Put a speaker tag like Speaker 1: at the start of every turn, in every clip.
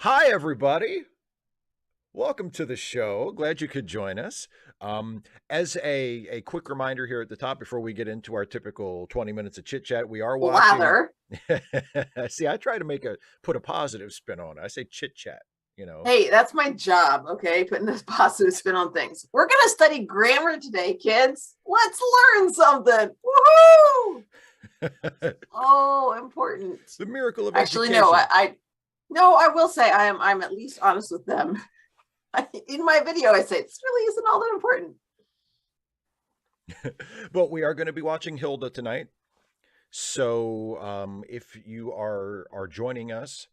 Speaker 1: Hi, everybody. Welcome to the show. Glad you could join us. As a quick reminder here at the top before we get into our typical 20 minutes of chit chat, we are watching.
Speaker 2: Lather.
Speaker 1: See, I try to put a positive spin on it. I say chit chat, you know.
Speaker 2: Hey, that's my job, okay? Putting this positive spin on things. We're going to study grammar today, kids. Let's learn something. Woohoo! Oh, important.
Speaker 1: The miracle of
Speaker 2: Actually, no,
Speaker 1: education.
Speaker 2: no, I will say I'm at least honest with them. In my video, I say this really isn't all that important.
Speaker 1: But we are going to be watching Hilda tonight. So if you are joining us,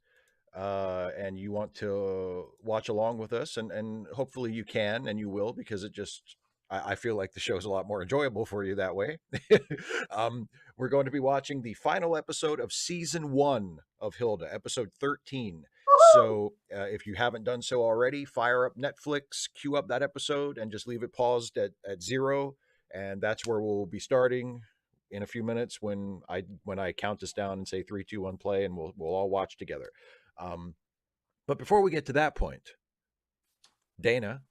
Speaker 1: and you want to watch along with us, and hopefully you can and you will, because I feel like the show's a lot more enjoyable for you that way. We're going to be watching the final episode of season 1 of Hilda, episode 13.
Speaker 2: Woohoo!
Speaker 1: So if you haven't done so already, fire up Netflix, queue up that episode, and just leave it paused at 0, and that's where we'll be starting in a few minutes when I count us down and say 3, 2, 1, play, and we'll all watch together. Um, but before we get to that point, Dana,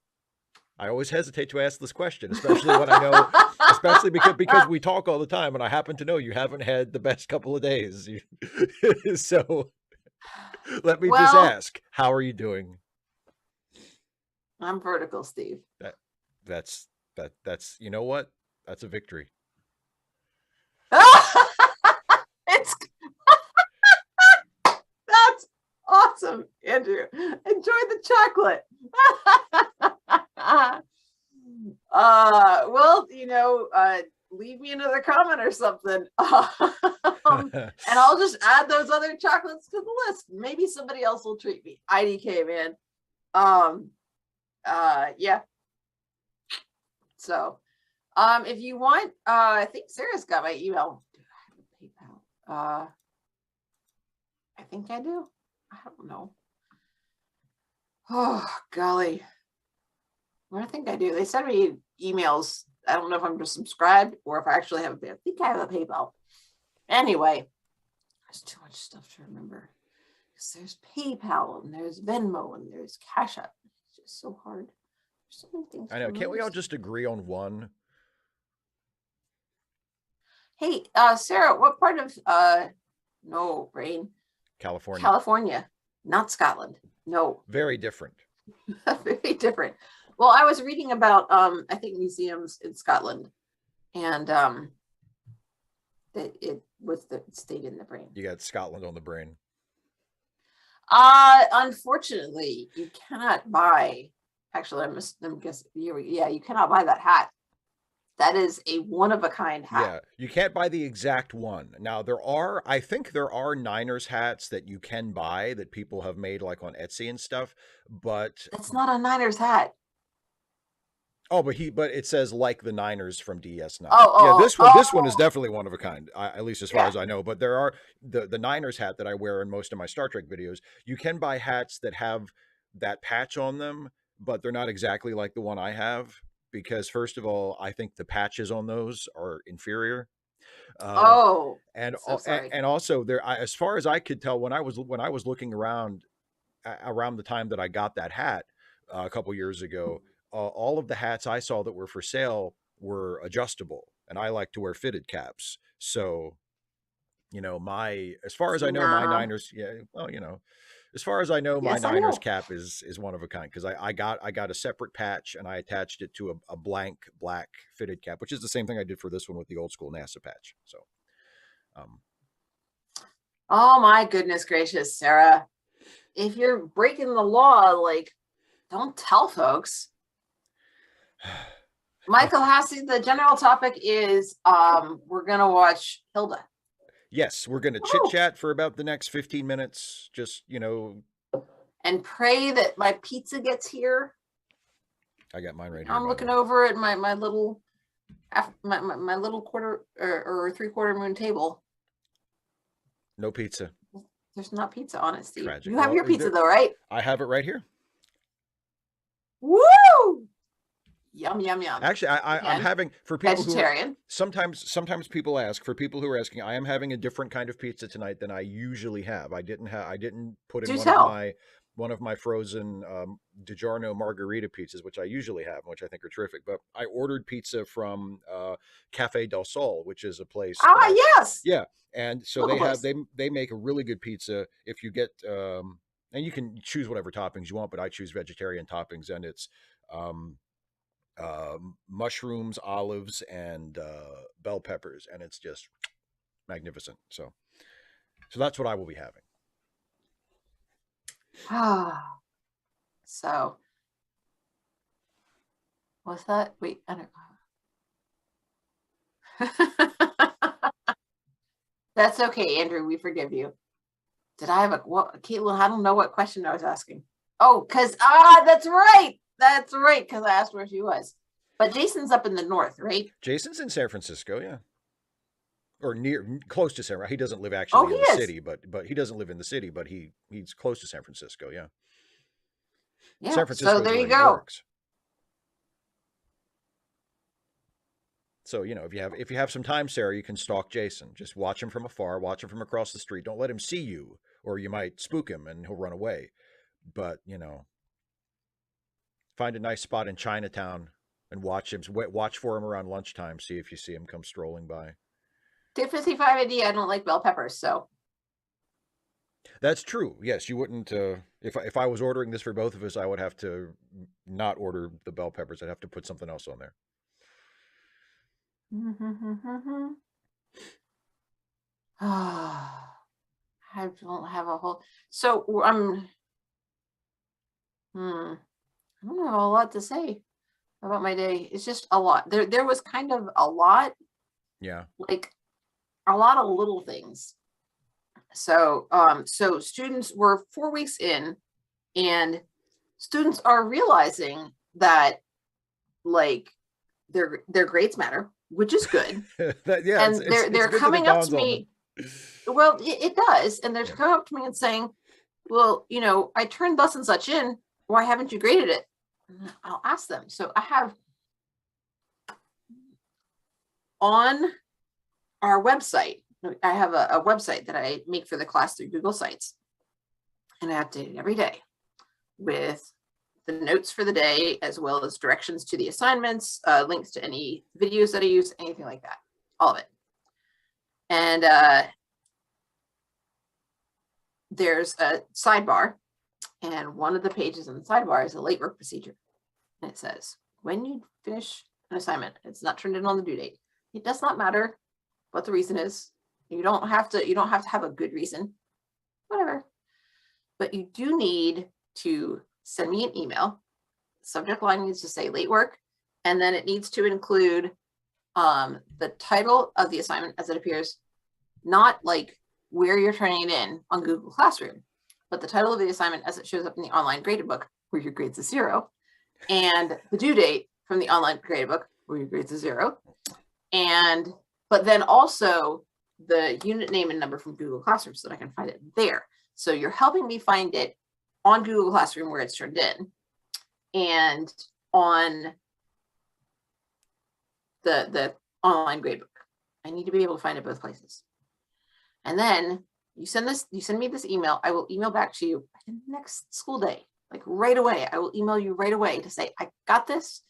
Speaker 1: I always hesitate to ask this question, especially when I know, especially because we talk all the time, and I happen to know you haven't had the best couple of days. So let me just
Speaker 2: Well,
Speaker 1: ask, how are you doing?
Speaker 2: I'm vertical, Steve.
Speaker 1: That that's you know what? That's a victory.
Speaker 2: It's That's awesome, Andrew. Enjoy the chocolate. Well, leave me another comment or something. And I'll just add those other chocolates to the list. Maybe somebody else will treat me. IDK, man. Yeah. So, if you want, I think Sarah's got my email. Do I have a PayPal? I think I do. I don't know. Oh, golly. I think I do. They send me emails. I don't know if I'm just subscribed or if I actually have a PayPal. I think I have a PayPal. Anyway, there's too much stuff to remember. Because there's PayPal and there's Venmo and there's Cash App. It's just so hard. There's so many things
Speaker 1: I
Speaker 2: to
Speaker 1: know. Can't we all
Speaker 2: remember.
Speaker 1: just agree on one?
Speaker 2: Hey, Sarah, what part of no, Rain,
Speaker 1: California.
Speaker 2: California, not Scotland. No,
Speaker 1: Very different.
Speaker 2: very different. Well, I was reading about I think museums in Scotland, and that it was the state in the brain.
Speaker 1: You got Scotland on the brain.
Speaker 2: Unfortunately, you cannot buy. Actually, I'm guessing. Yeah, you cannot buy that hat. That is a one of a kind hat.
Speaker 1: Yeah, you can't buy the exact one. Now I think there are Niners hats that you can buy that people have made like on Etsy and stuff, but
Speaker 2: That's not a Niners hat.
Speaker 1: but it says like the Niners from DS9.
Speaker 2: Oh,
Speaker 1: Yeah,
Speaker 2: oh,
Speaker 1: this one is
Speaker 2: oh,
Speaker 1: definitely one of a kind, at least as far
Speaker 2: yeah.
Speaker 1: as I know. But there are the Niners hat that I wear in most of my Star Trek videos. You can buy hats that have that patch on them, but they're not exactly like the one I have because first of all, I think the patches on those are inferior. Uh,
Speaker 2: Oh,
Speaker 1: and
Speaker 2: so sorry.
Speaker 1: and also as far as I could tell, when I was looking around around the time that I got that hat a couple years ago, all of the hats I saw that were for sale were adjustable, and I like to wear fitted caps. So my as far as I know, my
Speaker 2: Nah.
Speaker 1: Niners, yeah, well, as far as I know, my
Speaker 2: Yes, I
Speaker 1: Niners
Speaker 2: know.
Speaker 1: cap is one of a kind because I got a separate patch and I attached it to a blank black fitted cap, which is the same thing I did for this one with the old school NASA patch. So um,
Speaker 2: Oh my goodness gracious, Sarah. If you're breaking the law, like, don't tell folks. Michael Hassey, the general topic is we're gonna watch Hilda.
Speaker 1: yes, we're going to chit
Speaker 2: Woo!
Speaker 1: chat for about the next 15 minutes. Just,
Speaker 2: And pray that my pizza gets here.
Speaker 1: I got mine right here,
Speaker 2: I'm
Speaker 1: by the
Speaker 2: looking
Speaker 1: way.
Speaker 2: over at my little my little quarter or 3/4 moon table.
Speaker 1: No pizza.
Speaker 2: There's not pizza on it, Steve.
Speaker 1: Tragic.
Speaker 2: You have
Speaker 1: Well,
Speaker 2: your pizza though, right?
Speaker 1: I have it right here.
Speaker 2: Woo! Yum yum yum.
Speaker 1: Actually, I'm
Speaker 2: And
Speaker 1: having for people who are
Speaker 2: vegetarian.
Speaker 1: sometimes people ask for people who are asking. I am having a different kind of pizza tonight than I usually have. I didn't put in
Speaker 2: Do
Speaker 1: one of
Speaker 2: tell.
Speaker 1: my one of my frozen DiGiorno margarita pizzas, which I usually have, which I think are terrific. But I ordered pizza from Cafe del Sol, which is a place that
Speaker 2: Ah,
Speaker 1: I,
Speaker 2: yes.
Speaker 1: yeah, and so
Speaker 2: Local
Speaker 1: they have
Speaker 2: place.
Speaker 1: they make a really good pizza if you get and you can choose whatever toppings you want, but I choose vegetarian toppings, and it's um, mushrooms, olives, and bell peppers, and it's just magnificent. So that's what I will be having.
Speaker 2: Ah, so what's that? Wait, I don't That's okay, Andrew. We forgive you. Did I have a what? Caitlin, I don't know what question I was asking. Oh, because that's right. That's right. Because I asked where she was. But Jason's up in the north, right?
Speaker 1: Jason's in San Francisco, yeah, or near close to San. He doesn't live
Speaker 2: Oh,
Speaker 1: actually
Speaker 2: he
Speaker 1: in the
Speaker 2: is.
Speaker 1: city, but he doesn't live in the city, but he's close to San Francisco, yeah.
Speaker 2: Yeah.
Speaker 1: San
Speaker 2: So
Speaker 1: Francisco is
Speaker 2: there
Speaker 1: where
Speaker 2: you
Speaker 1: he
Speaker 2: go.
Speaker 1: works. So if you have some time, Sarah, you can stalk Jason. Just watch him from afar, watch him from across the street. Don't let him see you, or you might spook him and he'll run away. But find a nice spot in Chinatown and watch him. Watch for him around lunchtime. See if you see him come strolling by.
Speaker 2: Tip 55 ID. I don't like bell peppers, so
Speaker 1: That's true. Yes, you wouldn't. If I was ordering this for both of us, I would have to not order the bell peppers. I'd have to put something else on there.
Speaker 2: I don't have a whole. So I'm. I don't have a lot to say about my day. It's just a lot. There was kind of a lot,
Speaker 1: Yeah.
Speaker 2: like a lot of little things. So so students were 4 weeks in, and students are realizing that like their grades matter, which is good.
Speaker 1: Yeah,
Speaker 2: And
Speaker 1: it's
Speaker 2: they're
Speaker 1: good that it
Speaker 2: coming up
Speaker 1: dawns
Speaker 2: to
Speaker 1: on them.
Speaker 2: me. Well, it does, and they're
Speaker 1: Yeah.
Speaker 2: coming up to me and saying, well, I turned thus and such in. Why haven't you graded it? I'll ask them. So I have on our website, I have a website that I make for the class through Google Sites, and I update it every day with the notes for the day, as well as directions to the assignments, links to any videos that I use, anything like that, all of it. And there's a sidebar, and one of the pages in the sidebar is a late work procedure. And it says, when you finish an assignment, it's not turned in on the due date. It does not matter what the reason is. You don't have to have a good reason, whatever. But you do need to send me an email. Subject line needs to say late work, and then it needs to include the title of the assignment as it appears, not like where you're turning it in on Google Classroom, but the title of the assignment as it shows up in the online graded book, where your grade's a 0, and the due date from the online graded book, where your grade's a 0, but then also the unit name and number from Google Classroom so that I can find it there. So you're helping me find it on Google Classroom where it's turned in, and on the online gradebook. I need to be able to find it both places. And then you send me this email. I will email back to you the next school day, like right away. I will email you right away to say, I got this.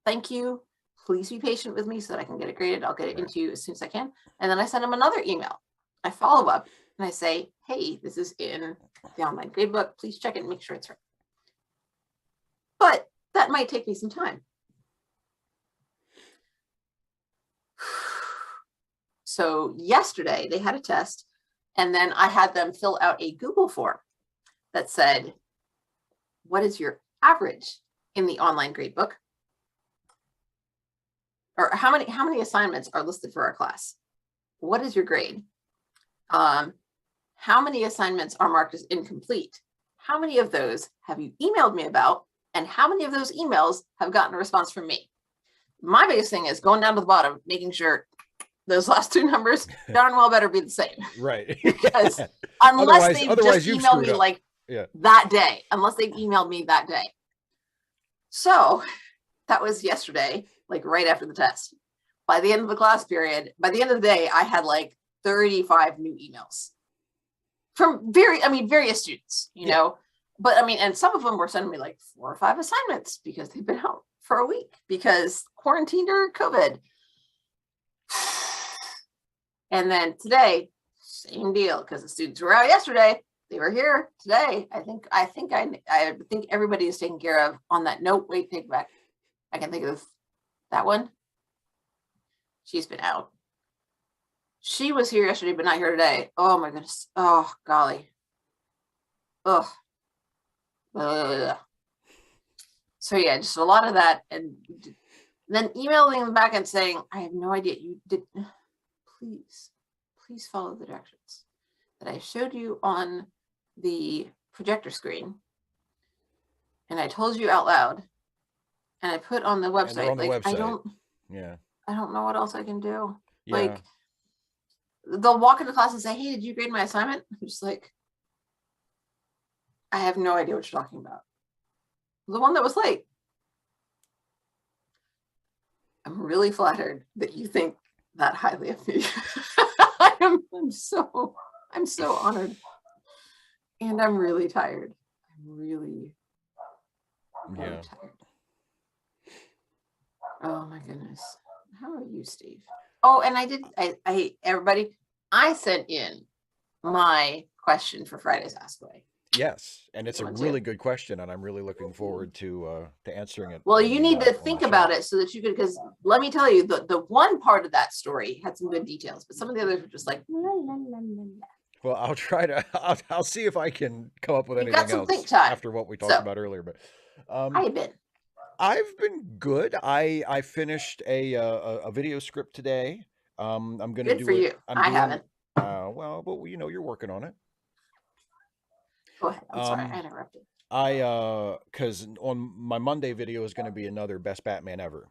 Speaker 2: Thank you. Please be patient with me so that I can get it graded. I'll get it into you as soon as I can. And then I send them another email. I follow up and I say, hey, this is in the online gradebook. Please check it and make sure it's right. But that might take me some time. So yesterday they had a test, and then I had them fill out a Google form that said, what is your average in the online gradebook? Or how many assignments are listed for our class? What is your grade? How many assignments are marked as incomplete? How many of those have you emailed me about? And how many of those emails have gotten a response from me? My biggest thing is going down to the bottom, making sure those last two numbers darn well better be the same.
Speaker 1: Right.
Speaker 2: Because unless they've just
Speaker 1: you've
Speaker 2: emailed me
Speaker 1: up.
Speaker 2: like
Speaker 1: Yeah.
Speaker 2: that day, unless they've emailed me that day. So that was yesterday, like right after the test. By the end of the class period, by the end of the day, I had like 35 new emails from various students, you know, but I mean, and some of them were sending me like 4 or 5 assignments because they've been out for a week because quarantined or COVID. And then today, same deal, because the students were out yesterday. They were here today. I think everybody is taken care of. On that note, wait, take back. I can think of that one. She's been out. She was here yesterday, but not here today. Oh my goodness. Oh golly. Ugh. So yeah, just a lot of that, and then emailing them back and saying, I have no idea. You did. Please follow the directions that I showed you on the projector screen, and I told you out loud, and I put on the website.
Speaker 1: On the
Speaker 2: like
Speaker 1: website.
Speaker 2: I don't know what else I can do.
Speaker 1: Yeah.
Speaker 2: Like they'll walk into class and say, hey, did you grade my assignment? I'm just like, I have no idea what you're talking about. The one that was late. I'm really flattered that you think that highly of me. I'm so honored. And I'm really tired. I'm really tired. Oh my goodness. How are you, Steve? Oh, and I everybody, I sent in my question for Friday's Ask Away.
Speaker 1: Yes, and it's a really good question, and I'm really looking forward to answering it.
Speaker 2: Well, you need to think about it so that you could, because let me tell you, the one part of that story had some good details, but some of the others were just like, la, la, la, la.
Speaker 1: Well, I'll try to. I'll see if I can come up with anything else after what we talked about earlier. But
Speaker 2: how you been?
Speaker 1: I've been good. I finished a video script today. I'm going to do
Speaker 2: for you. I haven't.
Speaker 1: Well, but you know, you're working on it.
Speaker 2: Go ahead. I'm sorry, I interrupted.
Speaker 1: Because on my Monday video is going to be another Best Batman Ever.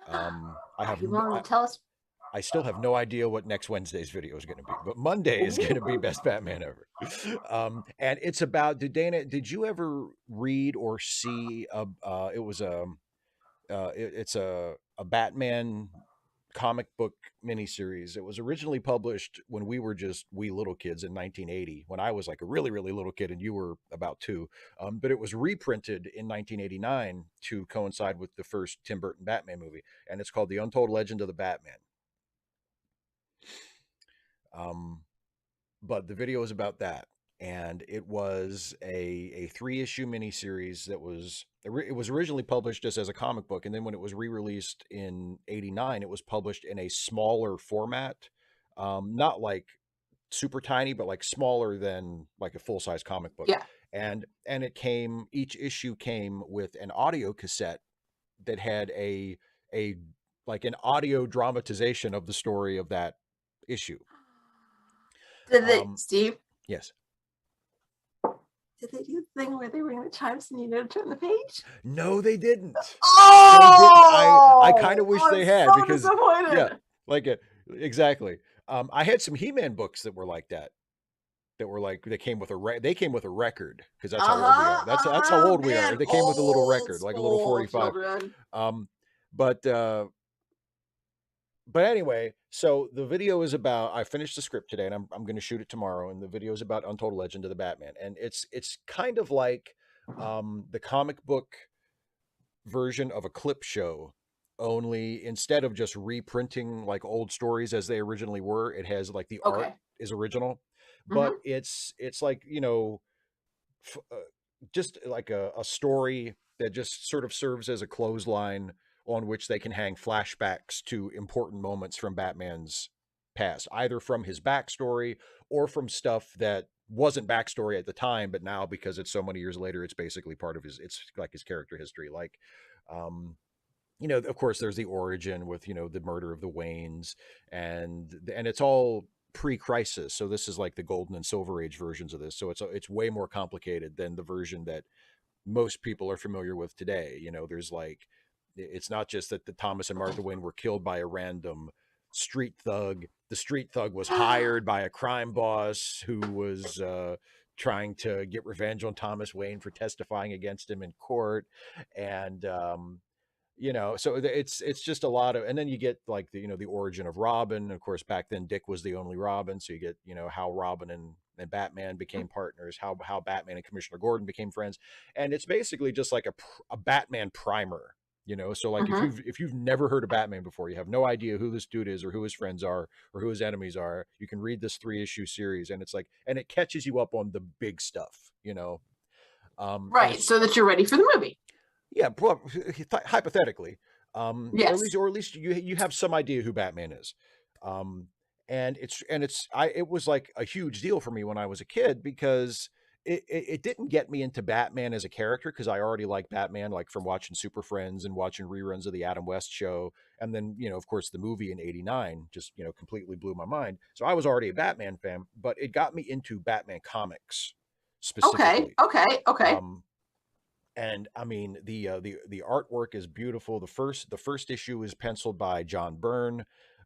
Speaker 2: Are you willing to tell us?
Speaker 1: I still have no idea what next Wednesday's video is going to be, but Monday is going to be Best Batman Ever. And it's about, did you ever read or see it's a Batman comic book miniseries. It was originally published when we were just wee little kids in 1980, when I was like a really, really little kid and you were about 2. But it was reprinted in 1989 to coincide with the first Tim Burton Batman movie. And it's called The Untold Legend of the Batman. But the video is about that. And it was a 3-issue miniseries that it was originally published just as a comic book, and then when it was re-released in '89, it was published in a smaller format, not like super tiny, but like smaller than like a full-size comic book.
Speaker 2: Yeah.
Speaker 1: And each issue came with an audio cassette that had a like an audio dramatization of the story of that issue.
Speaker 2: Steve?
Speaker 1: Yes.
Speaker 2: Did they do the thing where they ring the chimes and you know to turn the page?
Speaker 1: No, they didn't.
Speaker 2: Oh,
Speaker 1: I kind of wish they had,
Speaker 2: so
Speaker 1: because
Speaker 2: disappointed.
Speaker 1: Yeah, like exactly. I had some He-Man books that were like that. That were like they came with a record, because that's how old we are. That's how old we are. They came with a little record, like a little 45. But anyway, so the video is about, I finished the script today and I'm going to shoot it tomorrow, and the video is about Untold Legend of the Batman, and it's kind of like the comic book version of a clip show, only instead of just reprinting like old stories as they originally were, it has like the art is original, but it's like, you know, just like a story that just sort of serves as a clothesline on which they can hang flashbacks to important moments from Batman's past, either from his backstory or from stuff that wasn't backstory at the time, but now, because it's so many years later, it's basically part of it's like his character history. Like, you know, of course there's the origin with, you know, the murder of the Waynes, and it's all pre-crisis. So this is like the golden and silver age versions of this. So it's way more complicated than the version that most people are familiar with today. You know, there's like, it's not just that the Thomas and Martha Wayne were killed by a random street thug. The street thug was hired by a crime boss who was trying to get revenge on Thomas Wayne for testifying against him in court. And you know, so it's just a lot of, and then you get like the, you know, the origin of Robin. Of course, back then Dick was the only Robin, so you get, you know, how Robin and and Batman became partners, how Batman and Commissioner Gordon became friends, and it's basically just like a Batman primer. So like
Speaker 2: Mm-hmm.
Speaker 1: if you've never heard of Batman before, you have no idea who this dude is or who his friends are or who his enemies are, you can read this 3-issue series, and it's like, and it catches you up on the big stuff. And
Speaker 2: Right.
Speaker 1: it's,
Speaker 2: So that you're ready for the movie.
Speaker 1: yeah, hypothetically,
Speaker 2: Yes.
Speaker 1: or at least you have some idea who Batman is. um, it was like a huge deal for me when I was a kid, because it didn't get me into Batman as a character, because I already like Batman, like from watching Super Friends and watching reruns of the Adam West show, and then of course the movie in '89 just completely blew my mind. So I was already a Batman fan, but it got me into Batman comics
Speaker 2: Okay.
Speaker 1: specifically.
Speaker 2: Okay. Okay.
Speaker 1: Um, and I mean the artwork is beautiful. The first issue is penciled by John Byrne.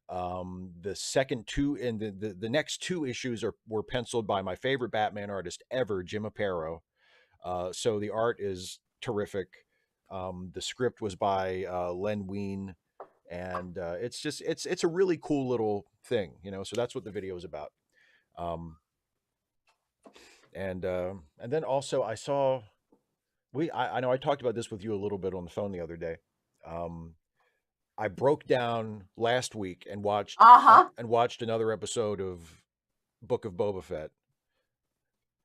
Speaker 1: The second two and the next two issues were penciled by my favorite Batman artist ever, Jim Aparo. So the art is terrific. The script was by Len Wein, and it's a really cool little thing. So that's what the video is about. Um, and then also I saw I know I talked about this with you a little bit on the phone the other day. Um, I broke down last week and
Speaker 2: Uh-huh.
Speaker 1: watched another episode of Book of Boba Fett,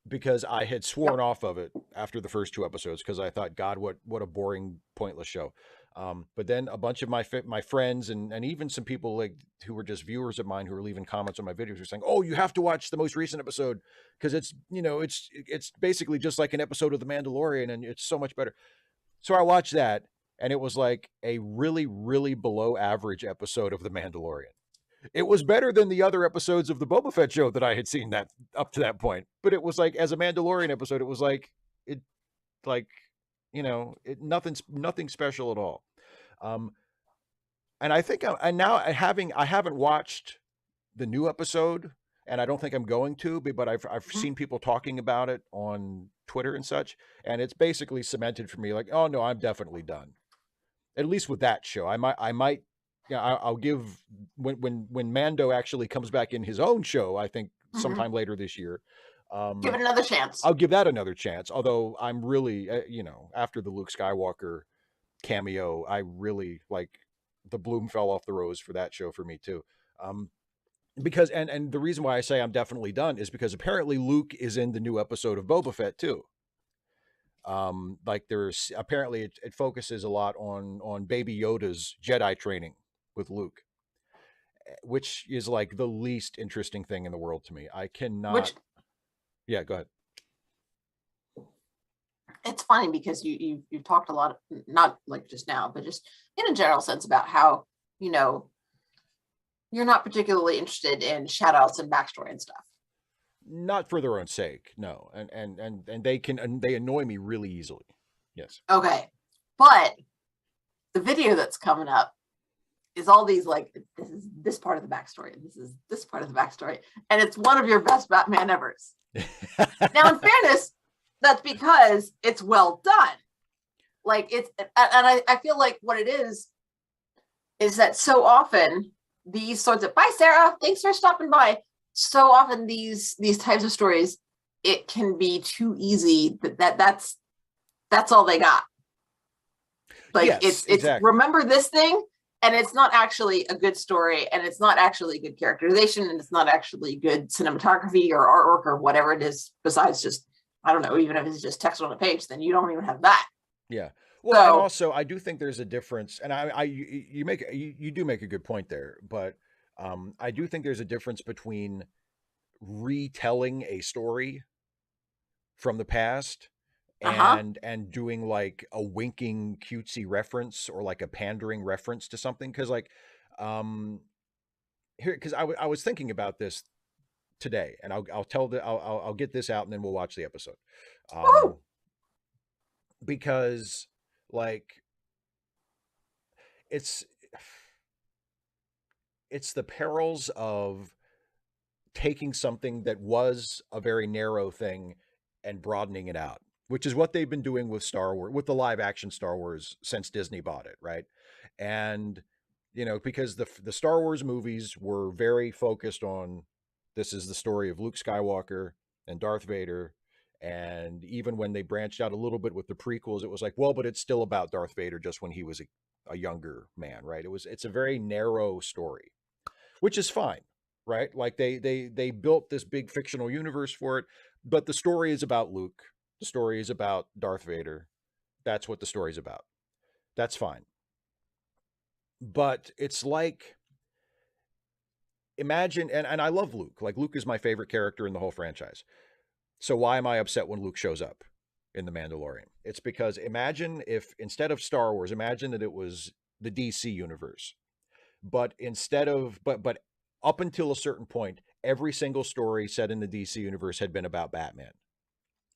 Speaker 1: because I had sworn
Speaker 2: Yep.
Speaker 1: off of it after the first two episodes, because I thought, God, what a boring, pointless show. But then a bunch of my friends and even some people like who were just viewers of mine who were leaving comments on my videos were saying, "Oh, you have to watch the most recent episode, because it's basically just like an episode of The Mandalorian, and it's so much better." So I watched that, and it was like a really, really below average episode of The Mandalorian. It was better than the other episodes of the Boba Fett show that I had seen that up to that point. But it was like, as a Mandalorian episode, it was like it like nothing special at all. Um, and I think and now I haven't watched the new episode, and I don't think I'm going to, but I've
Speaker 2: Mhm.
Speaker 1: seen people talking about it on Twitter and such, and it's basically cemented for me, like, oh no, I'm definitely done. At least with that show. I might yeah, I'll give when Mando actually comes back in his own show, I think
Speaker 2: Mhm.
Speaker 1: sometime later this year.
Speaker 2: Give
Speaker 1: Um,
Speaker 2: it another chance.
Speaker 1: I'll give that another chance. Although I'm really, after the Luke Skywalker cameo, I really like the bloom fell off the rose for that show for me too. Um, because and the reason why I say I'm definitely done is because apparently Luke is in the new episode of Boba Fett too. Like there's apparently it focuses a lot on Baby Yoda's Jedi training with Luke, which is like the least interesting thing in the world to me. I cannot.
Speaker 2: Which
Speaker 1: Yeah, go ahead.
Speaker 2: it's funny because you talked a lot, not like just now, but just in a general sense about how you know you're not particularly interested in shout outs and backstory and stuff.
Speaker 1: Not for their own sake, no. And they annoy me really easily. Yes.
Speaker 2: Okay. But the video that's coming up is all these like this is this part of the backstory, and this is this part of the backstory, and it's one of your best Batman evers. Now, in fairness, that's because it's well done. Like it's and I feel like what it is that so often these sorts of bye Sarah, thanks for stopping by. So often these types of stories, it can be too easy that's all they got. Like
Speaker 1: Yes,
Speaker 2: it's
Speaker 1: exactly.
Speaker 2: remember this thing, and it's not actually a good story, and it's not actually good characterization, and it's not actually good cinematography or artwork or whatever it is, besides just I don't know, even if it's just text on a page, then you don't even have that.
Speaker 1: Yeah. Well, and
Speaker 2: So
Speaker 1: also I do think there's a difference, and you do make a good point there, but I do think there's a difference between retelling a story from the past
Speaker 2: uh-huh.
Speaker 1: and doing like a winking cutesy reference or like a pandering reference to something, because like um here because I was thinking about this today, and I'll get this out and then we'll watch the episode. um
Speaker 2: Woo!
Speaker 1: because like it's it's the perils of taking something that was a very narrow thing and broadening it out, which is what they've been doing with Star Wars, with the live action Star Wars since Disney bought it, right? And because the Star Wars movies were very focused on, this is the story of Luke Skywalker and Darth Vader. And even when they branched out a little bit with the prequels, it was like, well, but it's still about Darth Vader just when he was a younger man, right? It's a very narrow story, which is fine, right? Like they built this big fictional universe for it, but the story is about Luke. The story is about Darth Vader. That's what the story's about. That's fine. But it's like, imagine, and I love Luke. Like, Luke is my favorite character in the whole franchise. So why am I upset when Luke shows up in The Mandalorian? It's because, imagine if instead of Star Wars, imagine that it was the DC universe. But instead of but up until a certain point, every single story set in the DC universe had been about Batman.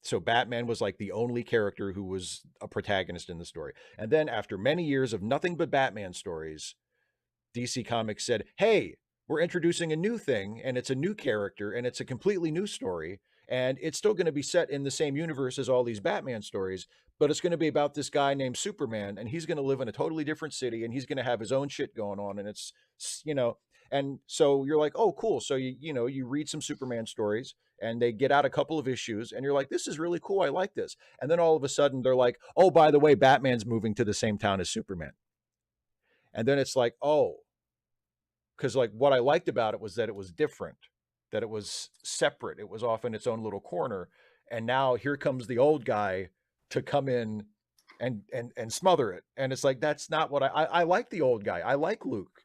Speaker 1: So Batman was like the only character who was a protagonist in the story. And then after many years of nothing but Batman stories, DC Comics said, "Hey, we're introducing a new thing, and it's a new character, and it's a completely new story, and it's still going to be set in the same universe as all these Batman stories, but it's going to be about this guy named Superman, and he's going to live in a totally different city, and he's going to have his own shit going on, and it's, you know." And so you're like, "Oh, cool." So you read some Superman stories, and they get out a couple of issues, and you're like, "This is really cool. I like this." And then all of a sudden, they're like, "Oh, by the way, Batman's moving to the same town as Superman." And then it's like, "Oh," because like what I liked about it was that it was different, that it was separate, it was off in its own little corner, and now here comes the old guy to come in and smother it, and it's like, that's not what I like the old guy. I like Luke,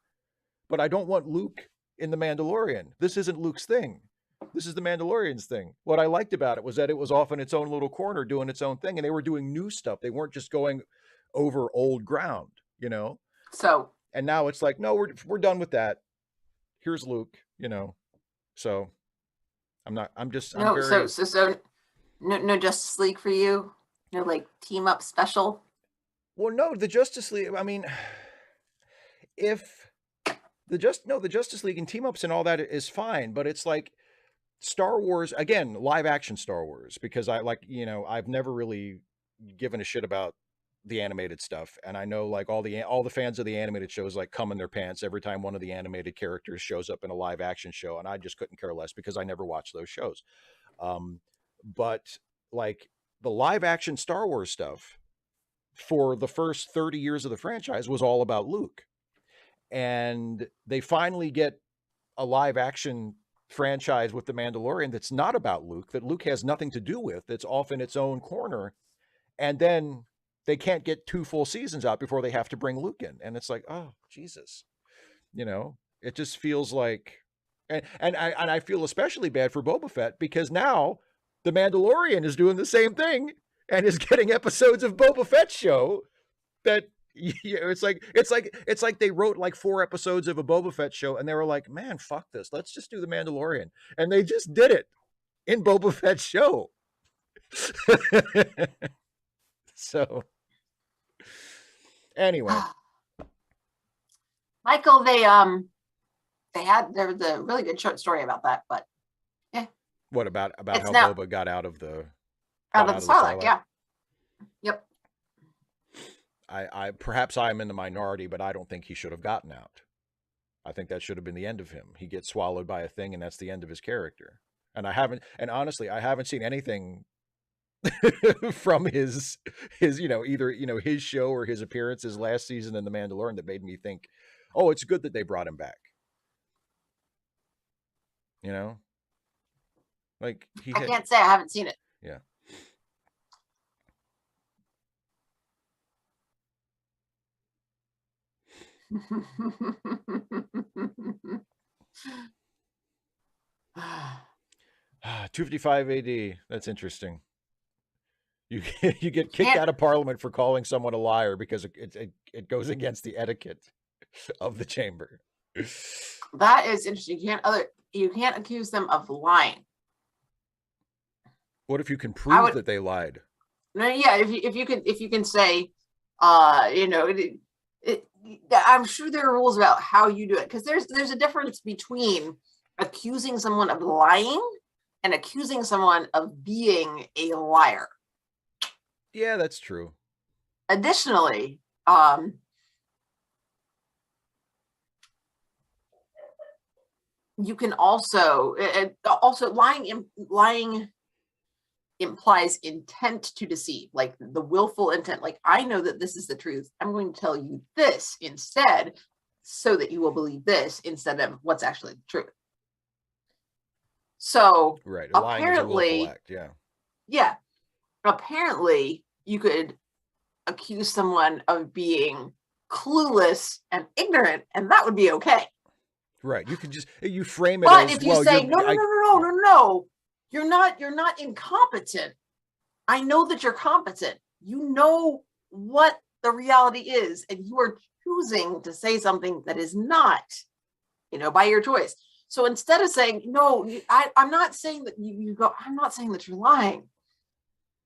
Speaker 1: but I don't want Luke in the Mandalorian. This isn't Luke's thing. This is the Mandalorian's thing. What I liked about it was that it was off in its own little corner doing its own thing, and they were doing new stuff. They weren't just going over old ground, you know.
Speaker 2: So,
Speaker 1: And now it's like, no, we're done with that. Here's Luke, you know. So I'm
Speaker 2: no,
Speaker 1: very,
Speaker 2: no Justice League for you? No, like, team up special?
Speaker 1: well, no, the Justice League, I mean, if the Justice League and team ups and all that is fine, but it's like Star Wars, again, live action Star Wars, because I like, I've never really given a shit about the animated stuff, and I know like all the fans of the animated shows like come in their pants every time one of the animated characters shows up in a live action show, and I just couldn't care less because I never watched those shows. Um, but like the live action Star Wars stuff for the first 30 years of the franchise was all about Luke, and they finally get a live action franchise with the Mandalorian that's not about Luke, that Luke has nothing to do with, that's off in its own corner, and then they can't get 2 full seasons out before they have to bring Luke in, and it's like, oh Jesus, it just feels like, and I feel especially bad for Boba Fett, because now the Mandalorian is doing the same thing and is getting episodes of Boba Fett's show that. It's like they wrote like 4 episodes of a Boba Fett show, and they were like, "Man, fuck this. Let's just do the Mandalorian," and they just did it in Boba Fett's show. So anyway,
Speaker 2: Michael, there was a really good short story about that, but yeah,
Speaker 1: what about
Speaker 2: it's
Speaker 1: how
Speaker 2: now
Speaker 1: Boba got out of the
Speaker 2: out of the Sarlacc. Yeah. Yep.
Speaker 1: I perhaps I'm in the minority, but I don't think he should have gotten out. I think that should have been the end of him. He gets swallowed by a thing, and that's the end of his character. And honestly, I haven't seen anything from his either his show or his appearances last season in The Mandalorian that made me think, oh, it's good that they brought him back. Like
Speaker 2: I can't say I haven't seen it.
Speaker 1: Yeah. Ah, 255 AD. That's interesting. You get kicked out of Parliament for calling someone a liar because it goes against the etiquette of the chamber.
Speaker 2: That is interesting. You can't accuse them of lying.
Speaker 1: What if you can prove that they lied?
Speaker 2: No, yeah. If you can say, I'm sure there are rules about how you do it, because there's a difference between accusing someone of lying and accusing someone of being a liar.
Speaker 1: Yeah, that's true.
Speaker 2: Additionally, you can also lying implies intent to deceive, like the willful intent. Like, I know that this is the truth. I'm going to tell you this instead so that you will believe this instead of what's actually the truth. So
Speaker 1: Right. Lying is a
Speaker 2: apparently,
Speaker 1: willful act. Yeah.
Speaker 2: yeah, apparently you could accuse someone of being clueless and ignorant, and that would be okay.
Speaker 1: Right. You could just, you frame it
Speaker 2: But
Speaker 1: as,
Speaker 2: if you
Speaker 1: well,
Speaker 2: say, no, you're not incompetent. I know that you're competent. You know what the reality is, and you are choosing to say something that is not, by your choice. So instead of saying, no, I'm not saying that you go, I'm not saying that you're lying.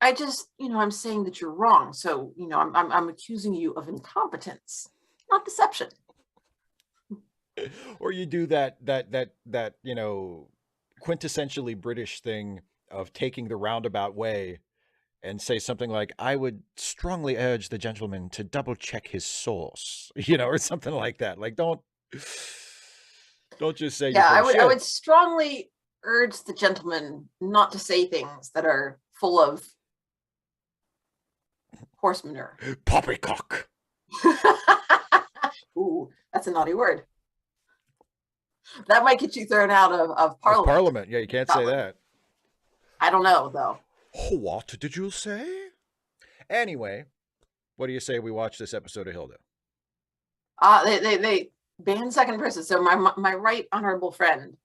Speaker 2: I just, I'm saying that you're wrong. So, I'm accusing you of incompetence, not deception.
Speaker 1: Or you do that quintessentially British thing of taking the roundabout way and say something like, I would strongly urge the gentleman to double check his source, or something like that. Like, don't just say you're full of shit.
Speaker 2: I would strongly urge the gentleman not to say things that are full of horse manure.
Speaker 1: Poppycock.
Speaker 2: Ooh, that's a naughty word. That might get you thrown out of Parliament.
Speaker 1: Parliament, yeah, you can't say that.
Speaker 2: I don't know, though.
Speaker 1: What did you say? Anyway, what do you say we watch this episode of Hilda?
Speaker 2: They banned second person. So my right honorable friend,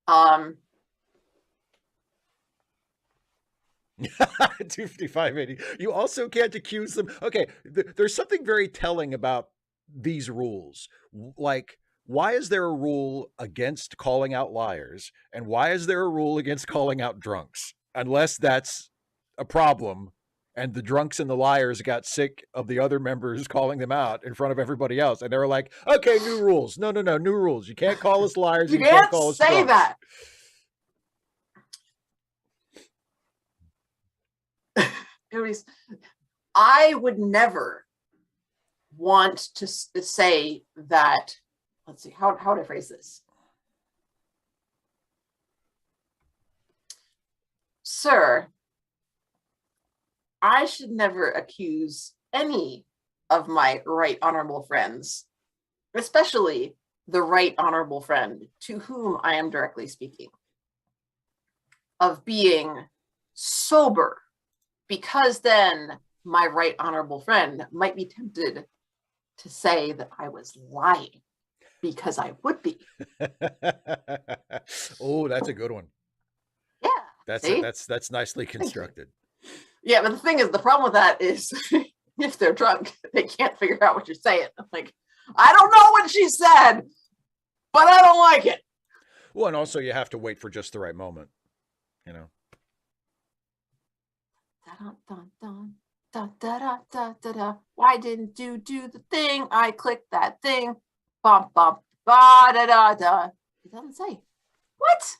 Speaker 1: 25580. You also can't accuse them. Okay, there's something very telling about these rules. Like, why is there a rule against calling out liars, and why is there a rule against calling out drunks? Unless that's a problem, and the drunks and the liars got sick of the other members calling them out in front of everybody else, and they were like, "Okay, new rules. No, new rules. You can't call us liars.
Speaker 2: You
Speaker 1: can't call us
Speaker 2: say
Speaker 1: drunks."
Speaker 2: That. I would never want to say that. Let's see, how would I phrase this? Sir, I should never accuse any of my right honorable friends, especially the right honorable friend to whom I am directly speaking, of being sober, because then my right honorable friend might be tempted to say that I was lying, because I would be.
Speaker 1: Oh, that's a good one.
Speaker 2: Yeah.
Speaker 1: That's nicely constructed.
Speaker 2: Yeah, but the thing is, the problem with that is if they're drunk, they can't figure out what you're saying. I'm like, I don't know what she said, but I don't like it.
Speaker 1: Well, and also you have to wait for just the right moment,
Speaker 2: Why didn't you do the thing? I clicked that thing. Bum, bum, ba, da, da, da. It doesn't say. What?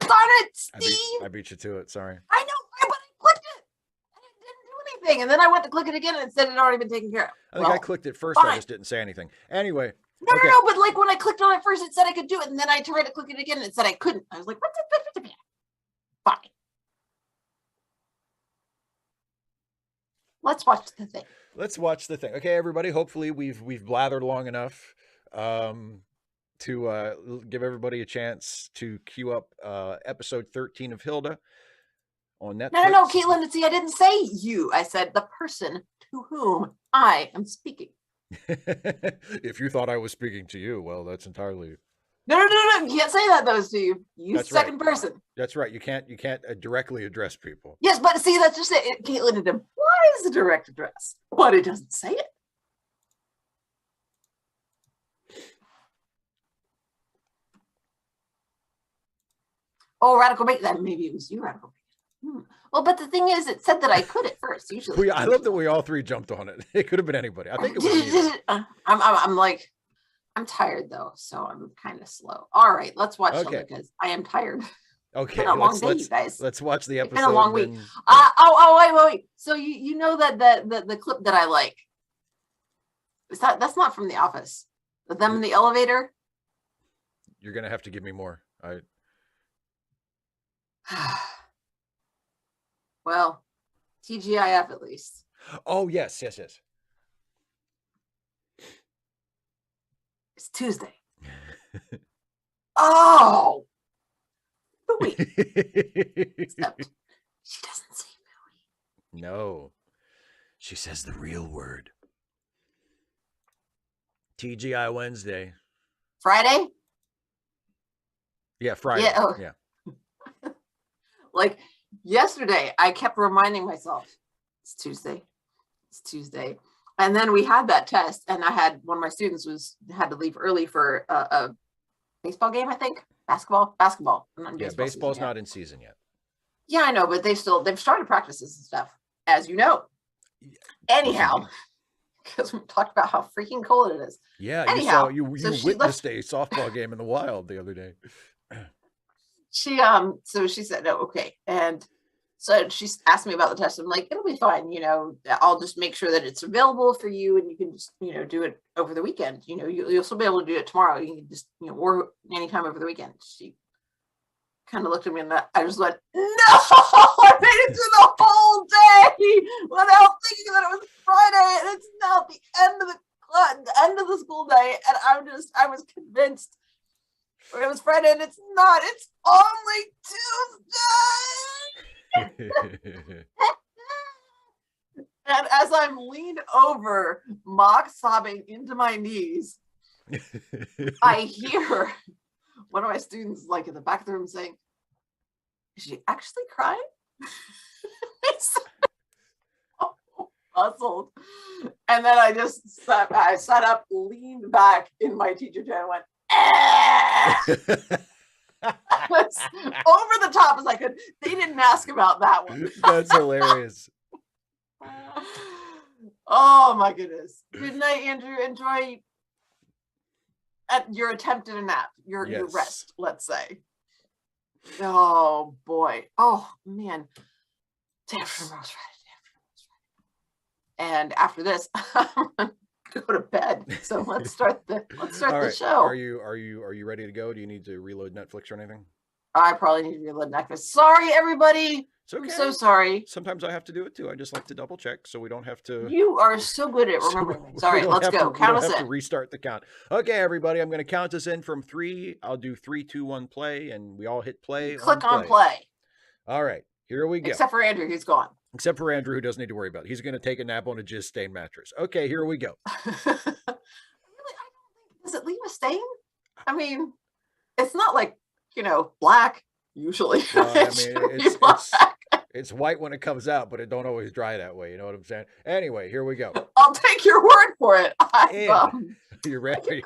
Speaker 2: Darn it, Steve!
Speaker 1: I beat you to it. Sorry.
Speaker 2: I know, but I clicked it, and it didn't do anything. And then I went to click it again, and it said it had already been taken care of.
Speaker 1: I think I clicked it first. Fine. I just didn't say anything. Anyway.
Speaker 2: No, but like when I clicked on it first, it said I could do it, and then I tried to click it again, and it said I couldn't. I was like, what's it? Fine. Let's watch the thing.
Speaker 1: Okay, everybody. Hopefully we've blathered long enough to give everybody a chance to queue up episode 13 of Hilda on Netflix.
Speaker 2: No, Caitlin, see, I didn't say you. I said the person to whom I am speaking.
Speaker 1: If you thought I was speaking to you, well, that's entirely.
Speaker 2: No. You can't say that, though, Steve. Use second person.
Speaker 1: That's right. You can't directly address people.
Speaker 2: Yes, but see, that's just it. Caitlin, it implies a direct address, but it doesn't say it. Oh, Radical Bacon. That maybe it was you, Radical Bacon. Well, but the thing is, it said that I could at first. Usually,
Speaker 1: I love that we all three jumped on it. It could have been anybody. I think it was me.
Speaker 2: I'm tired though, so I'm kind of slow. All right, let's watch Hilda because I am tired.
Speaker 1: Okay,
Speaker 2: it's been a long day, you guys.
Speaker 1: Let's watch the episode.
Speaker 2: It's been a long week. Wait. So you know that the clip that I like. That's not from The Office. Them in the elevator.
Speaker 1: You're gonna have to give me more.
Speaker 2: Well, TGIF at least.
Speaker 1: Oh, yes.
Speaker 2: It's Tuesday. Oh! Booey. Except she doesn't say booey.
Speaker 1: No. She says the real word. TGI Wednesday.
Speaker 2: Friday?
Speaker 1: Yeah, Friday.
Speaker 2: Yeah. Oh.
Speaker 1: Yeah.
Speaker 2: Like yesterday, I kept reminding myself, it's Tuesday. It's Tuesday. And then we had that test, and I had one of my students had to leave early for a baseball game, I think. Basketball.
Speaker 1: Yeah, baseball's not in season yet.
Speaker 2: Yeah, I know, but they've started practices and stuff, as you know. Anyhow, because we talked about how freaking cold it is.
Speaker 1: Yeah,
Speaker 2: anyhow,
Speaker 1: you witnessed a softball game in the wild the other day.
Speaker 2: So she said, "No, okay," and so she asked me about the test. I'm like, "It'll be fine. I'll just make sure that it's available for you, and you can just do it over the weekend. You'll still be able to do it tomorrow. You can just or anytime over the weekend." She kind of looked at me, and I just went, "No, I made it through the whole day without thinking that it was Friday, and it's now the end of the school day, and I was convinced it was Friday, and it's not. It's only Tuesday." And as I'm leaned over, mock sobbing into my knees, I hear one of my students, like in the back of the room, saying, "Is she actually crying?" It's so puzzled. And then I sat up, leaned back in my teacher chair, and went, as over the top as I could. They didn't ask about that one.
Speaker 1: That's hilarious.
Speaker 2: Oh my goodness. Good night, Andrew. Enjoy your attempt at a nap, your rest, let's say. Oh boy. Oh man. Tomorrow's Friday. And after this, I'm gonna go to bed. So let's start the show.
Speaker 1: Are you ready to go? Do you need to reload Netflix or anything?
Speaker 2: I probably need to reload Netflix. Sorry, everybody.
Speaker 1: It's okay.
Speaker 2: I'm so sorry.
Speaker 1: Sometimes I have to do it too. I just like to double check so we don't have to.
Speaker 2: You are so good at remembering. Sorry, let's go. Count us in.
Speaker 1: To restart the count. Okay, everybody, I'm going to count us in from 3. I'll do 3, 2, 1, play, and we all hit play.
Speaker 2: Click on play.
Speaker 1: All right, here we go.
Speaker 2: Except for Andrew, he's gone.
Speaker 1: Except for Andrew, who doesn't need to worry about it. He's going to take a nap on a jizz-stained mattress. Okay, here we go.
Speaker 2: Really, I don't think. Does it leave a stain? I mean, it's not like black. Usually,
Speaker 1: it's white when it comes out, but it don't always dry that way. You know what I'm saying? Anyway, here we go.
Speaker 2: I'll take your word for it.
Speaker 1: You ready?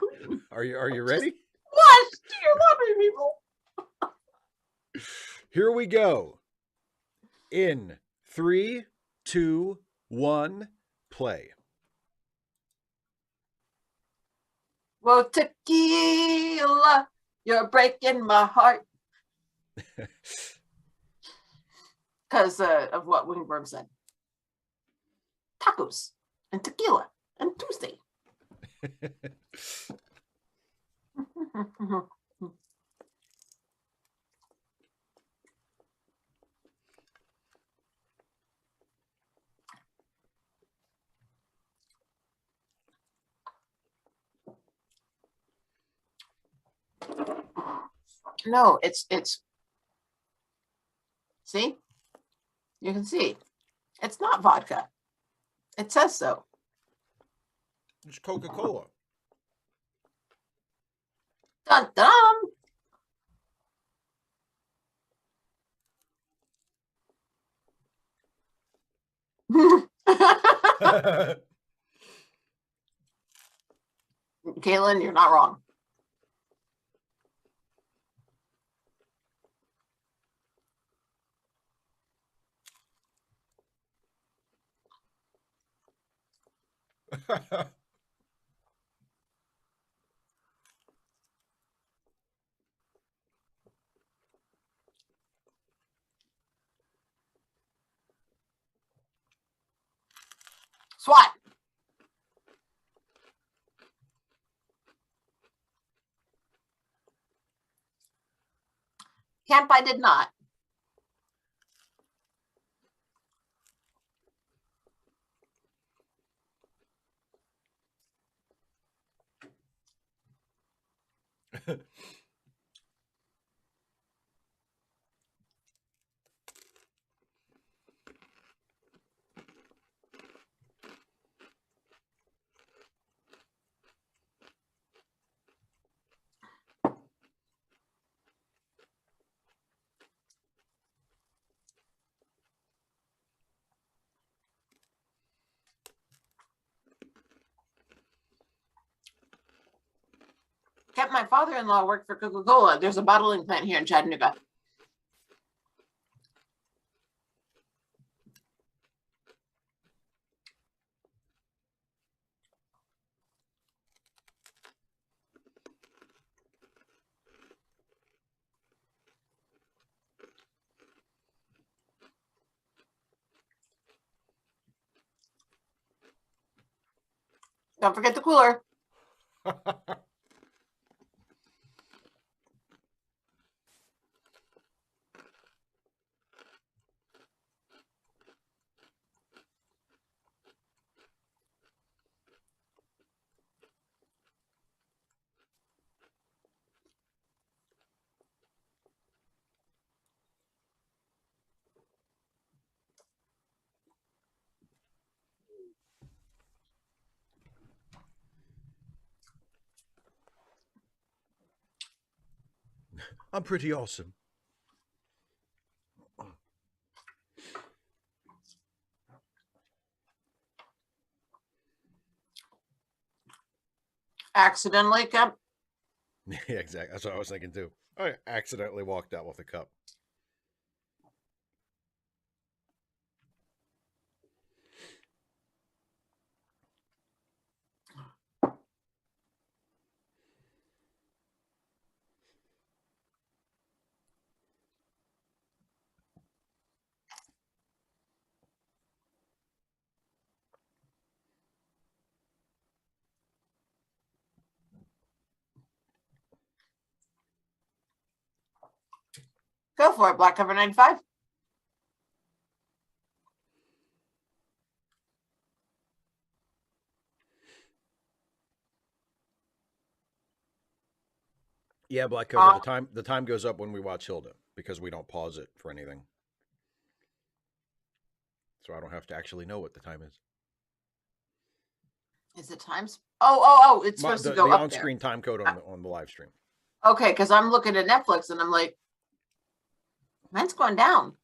Speaker 1: Are you ready?
Speaker 2: What? You love me, people.
Speaker 1: Here we go. In 3, 2, 1, play.
Speaker 2: Whoa, tequila, you're breaking my heart. Because of what Wingberg said. Tacos and tequila and Tuesday. No, it's see? You can see. It's not vodka. It says so.
Speaker 1: It's Coca-Cola.
Speaker 2: Dun dun. Kaylin, you're not wrong. SWAT. Camp, I did not. Kept my father-in-law work for Coca-Cola. There's a bottling plant here in Chattanooga. Don't forget the cooler.
Speaker 1: I'm pretty awesome.
Speaker 2: Accidentally kept.
Speaker 1: Yeah, exactly. That's what I was thinking too. I accidentally walked out with a cup.
Speaker 2: Go for it, Black Cover 95.
Speaker 1: Yeah, Black Cover. The time goes up when we watch Hilda because we don't pause it for anything, so I don't have to actually know what the time is.
Speaker 2: Is it times? Oh! It's supposed
Speaker 1: The,
Speaker 2: to go
Speaker 1: the
Speaker 2: up
Speaker 1: on-screen time code on the live stream.
Speaker 2: Okay, because I'm looking at Netflix and I'm like, mine's going down.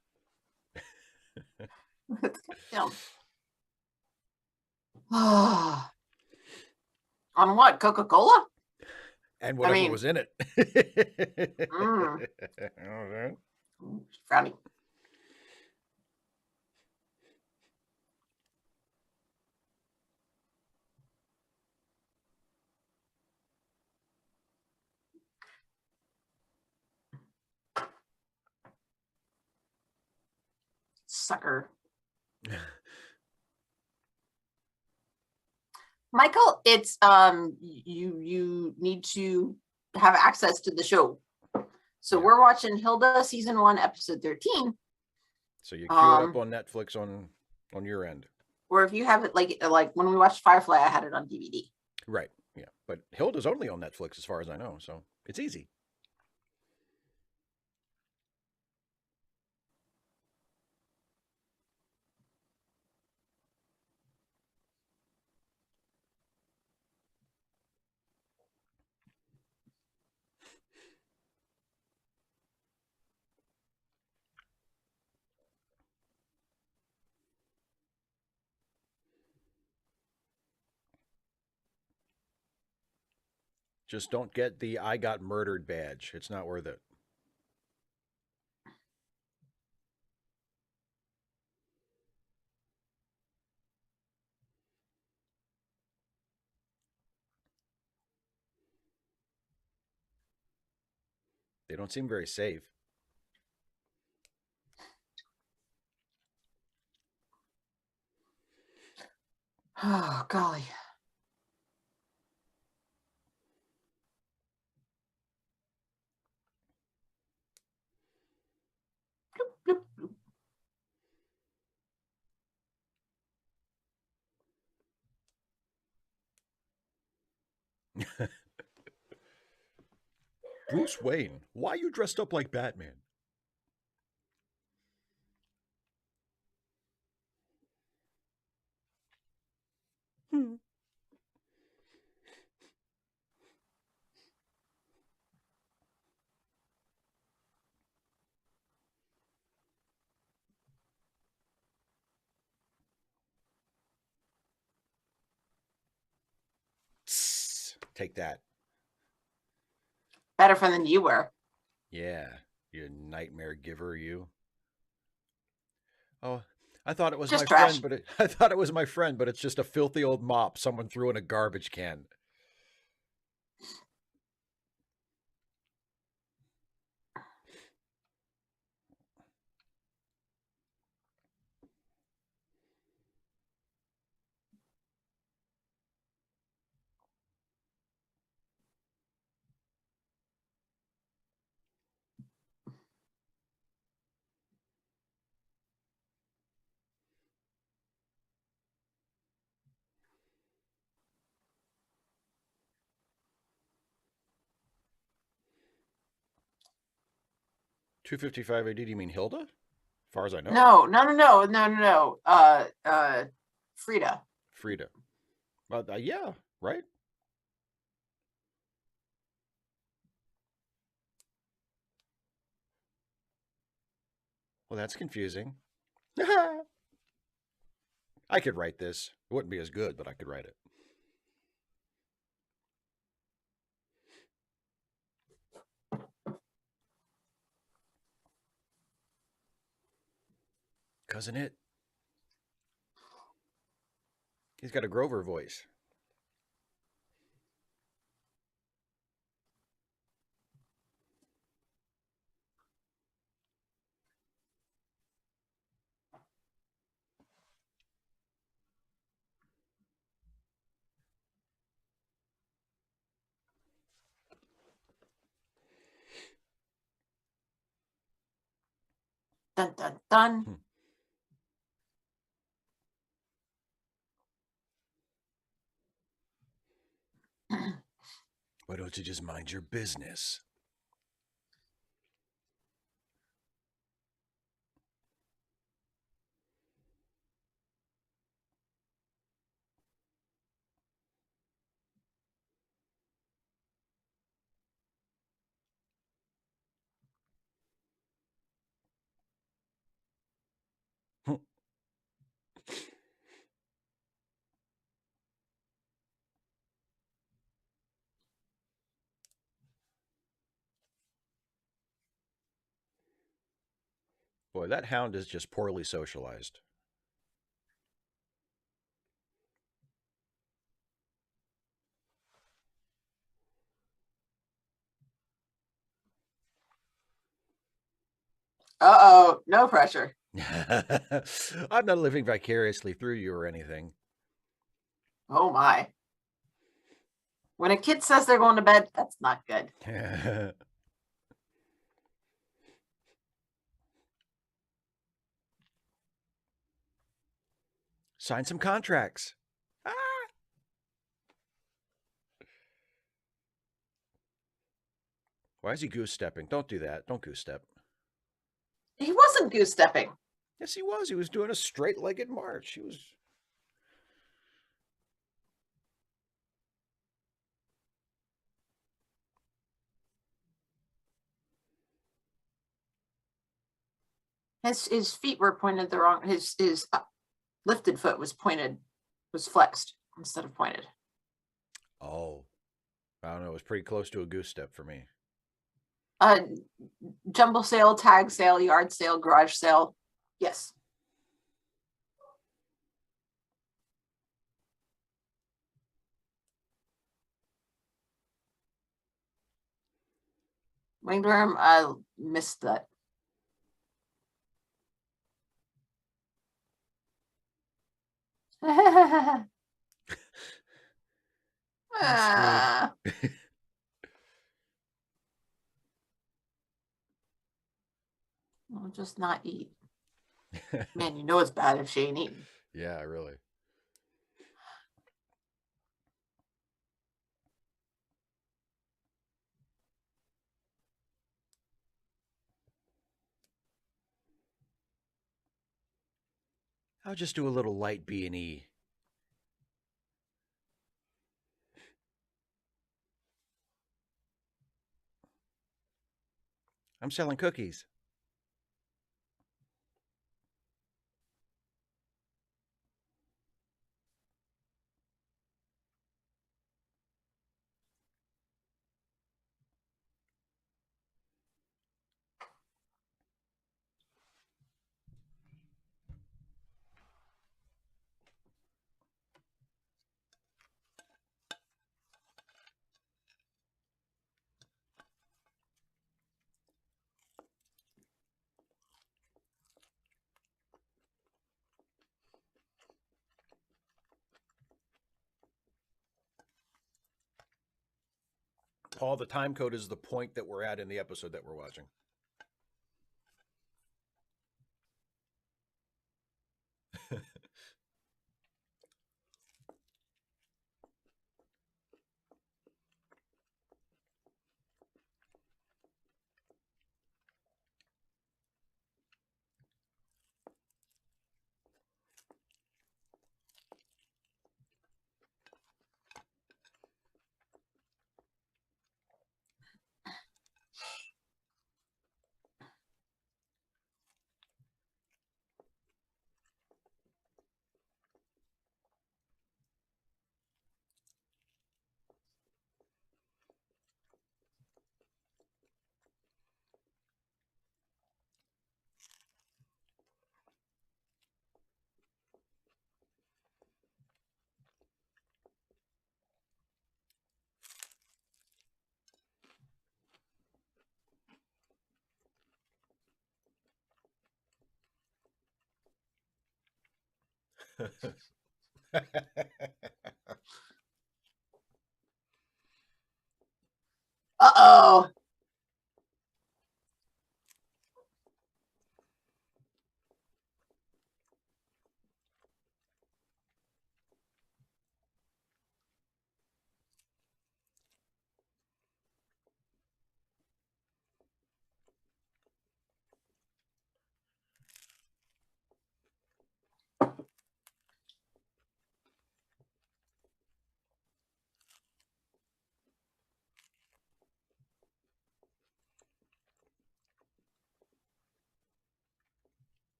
Speaker 2: It's going down. On what? Coca-Cola?
Speaker 1: And whatever was in it.
Speaker 2: Frowny. Sucker. Michael, it's you need to have access to the show. So we're watching Hilda season 1, episode 13.
Speaker 1: So you queue it up on Netflix on your end.
Speaker 2: Or if you have it like when we watched Firefly, I had it on DVD.
Speaker 1: Right. Yeah. But Hilda's only on Netflix as far as I know, so it's easy. Just don't get the I got murdered badge. It's not worth it. They don't seem very safe.
Speaker 2: Oh, golly. Bloop, bloop, bloop.
Speaker 1: Bruce Wayne, why you dressed up like Batman? Hmm. Tss, take that.
Speaker 2: Better fun than you were.
Speaker 1: Yeah, you nightmare giver, you. Oh, I thought it was my
Speaker 2: Just
Speaker 1: friend,
Speaker 2: trash.
Speaker 1: but I thought it was my friend, but it's just a filthy old mop someone threw in a garbage can. $255 AD. Do you mean Hilda? As far as I know,
Speaker 2: No. Frida.
Speaker 1: Frida. Yeah, right. Well, that's confusing. I could write this. It wouldn't be as good, but I could write it. Cousin It. He's got a Grover voice.
Speaker 2: Dun dun dun.
Speaker 1: Hmm. Why don't you just mind your business? Boy, that hound is just poorly socialized.
Speaker 2: No pressure.
Speaker 1: I'm not living vicariously through you or anything.
Speaker 2: Oh my. When a kid says they're going to bed, that's not good.
Speaker 1: Sign some contracts. Ah! Why is he goose stepping? Don't do that. Don't goose step.
Speaker 2: He wasn't goose stepping.
Speaker 1: Yes, he was. He was doing a straight legged march. He was.
Speaker 2: His feet were pointed the wrong. His lifted foot was flexed instead of pointed.
Speaker 1: Oh. I don't know. It was pretty close to a goose step for me.
Speaker 2: Jumble sale, tag sale, yard sale, garage sale. Yes. Winged worm, I missed that.
Speaker 1: I'm screwed.
Speaker 2: I'll just not eat. Man, you know it's bad if she ain't eating.
Speaker 1: Yeah, really. I'll just do a little light B&E. I'm selling cookies. Paul, the time code is the point that we're at in the episode that we're watching.
Speaker 2: Uh-oh.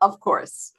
Speaker 2: Of course.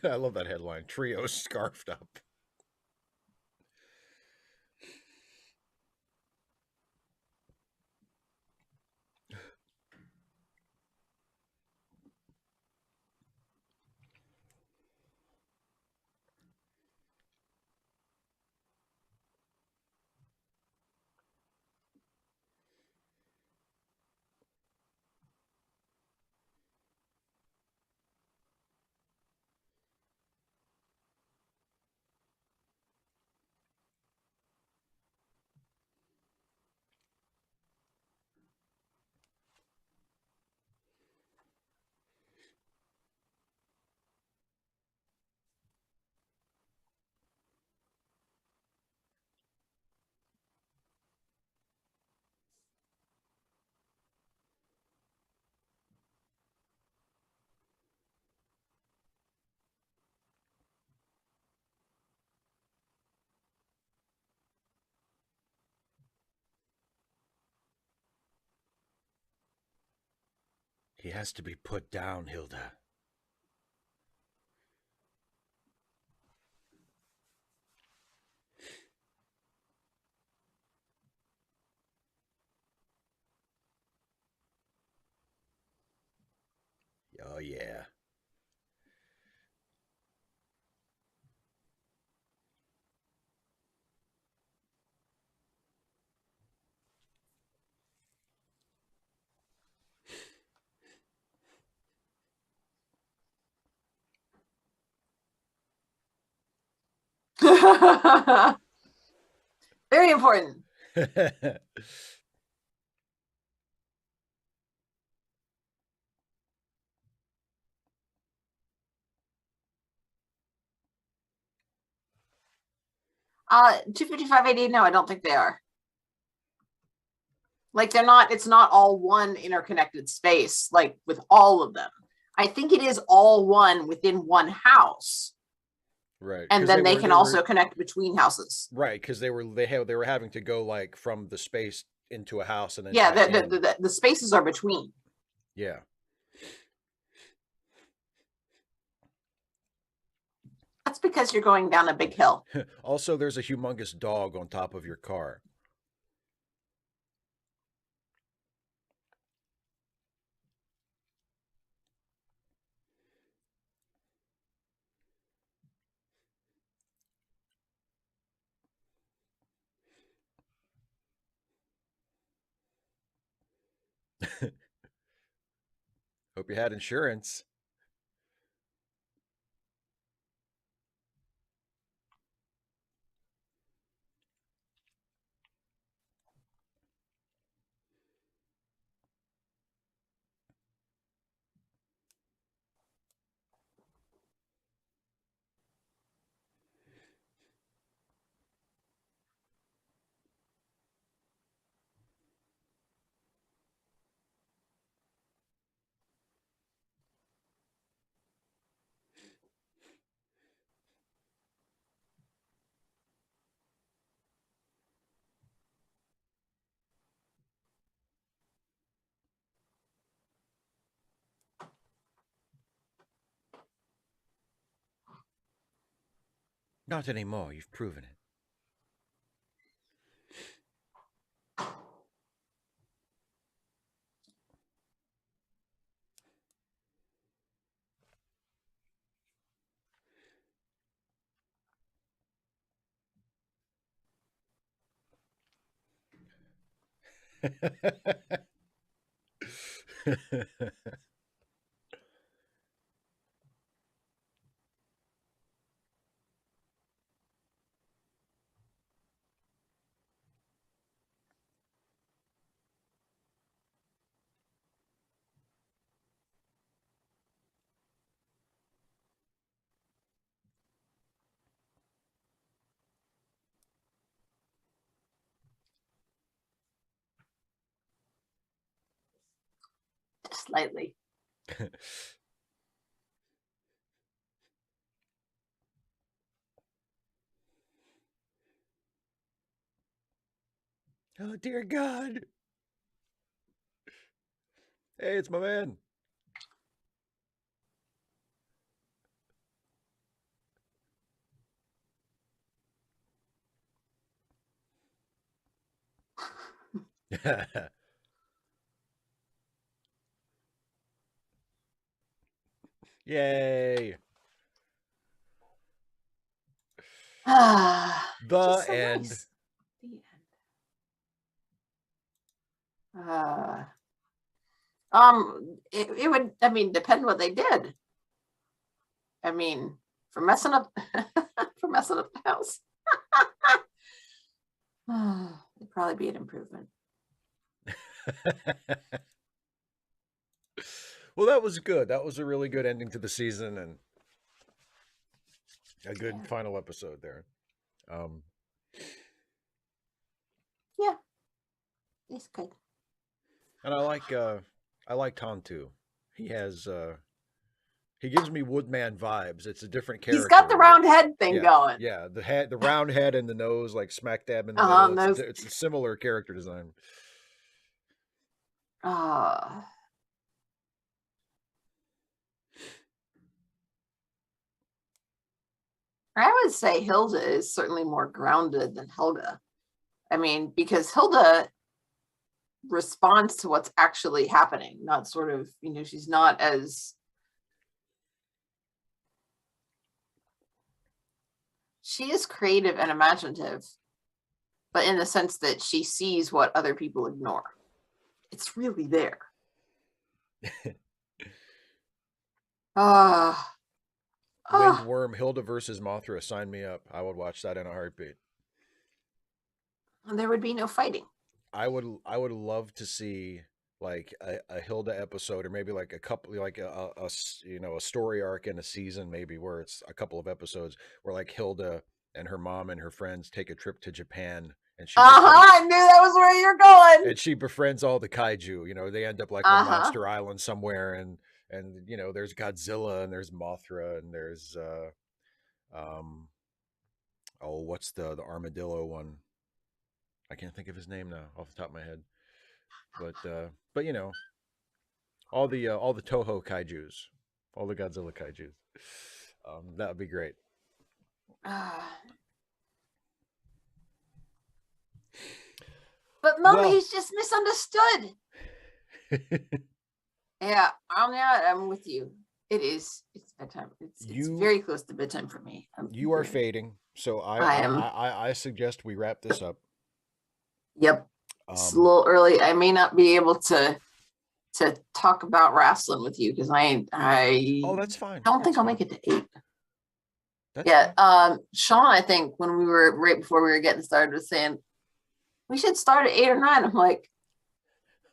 Speaker 1: I love that headline. Trio scarfed up. He has to be put down, Hilda. Oh, yeah.
Speaker 2: Very important. Uh, 255 no, I don't think they are. Like they're not, it's not all one interconnected space, like with all of them. I think it is all one within one house.
Speaker 1: Right.
Speaker 2: And then they can also connect between houses.
Speaker 1: Right, because they were having to go like from the space into a house and then
Speaker 2: yeah, the spaces are between.
Speaker 1: Yeah.
Speaker 2: That's because you're going down a big hill.
Speaker 1: Also, there's a humongous dog on top of your car. Hope you had insurance. Not anymore. You've proven it.
Speaker 2: Slightly.
Speaker 1: Oh, dear God. Hey, it's my man. Yay.
Speaker 2: Just
Speaker 1: The
Speaker 2: so
Speaker 1: end.
Speaker 2: nice. The end. It would, I mean, depend what they did. I mean, for messing up, for messing up the house, it'd probably be an improvement.
Speaker 1: Well, that was good. That was a really good ending to the season and a good final episode there.
Speaker 2: Yeah, it's good.
Speaker 1: And I like Tom too. He has he gives me Woodman vibes. It's a different character.
Speaker 2: He's got the round head thing going.
Speaker 1: Yeah, the head, the round head, and the nose, like smack dab in the middle. It's a similar character design.
Speaker 2: I would say Hilda is certainly more grounded than Helga. I mean, because Hilda responds to what's actually happening, not sort of, she's not as, she is creative and imaginative, but in the sense that she sees what other people ignore. It's really there.
Speaker 1: Windworm, Hilda versus Mothra, sign me up. I would watch that in a heartbeat.
Speaker 2: And there would be no fighting.
Speaker 1: I would love to see like a Hilda episode, or maybe like a couple, like a story arc in a season, maybe where it's a couple of episodes where like Hilda and her mom and her friends take a trip to Japan, and she
Speaker 2: I knew that was where you're going.
Speaker 1: And she befriends all the kaiju. They end up like on Monster Island somewhere, and there's Godzilla and there's Mothra and there's what's the armadillo one? I can't think of his name now off the top of my head. But all the Toho kaijus, all the Godzilla kaijus. That would be great.
Speaker 2: But Mom, he's just misunderstood. Yeah, I'm with you. It's bedtime. It's very close to bedtime for me.
Speaker 1: You are fading, so I suggest we wrap this up.
Speaker 2: Yep. It's a little early. I may not be able to talk about wrestling with you because I
Speaker 1: that's fine.
Speaker 2: Don't think I'll make it to 8. Sean, I think when we were right before we were getting started was saying we should start at 8 or 9. I'm like,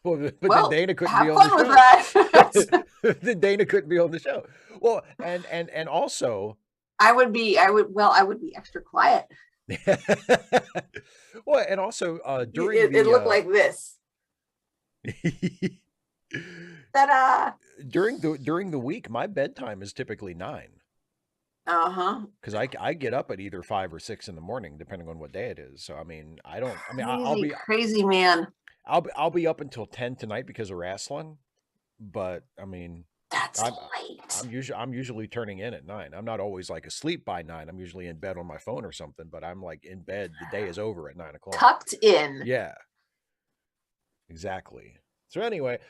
Speaker 1: but then Dana couldn't be on
Speaker 2: the show. With that.
Speaker 1: Then Dana couldn't be on the show. Well, and also
Speaker 2: I would be extra quiet.
Speaker 1: Well, and also during
Speaker 2: it looked like this. Ta-da!
Speaker 1: During the week, my bedtime is typically 9. Because I get up at either 5 or 6 in the morning, depending on what day it is. So I'll be
Speaker 2: crazy, man.
Speaker 1: I'll be up until 10 tonight because of wrestling, but
Speaker 2: that's late.
Speaker 1: I'm usually turning in at 9. I'm not always like asleep by 9. I'm usually in bed on my phone or something, but I'm like in bed. The day is over at 9 o'clock.
Speaker 2: Tucked in.
Speaker 1: Yeah. Exactly. So anyway,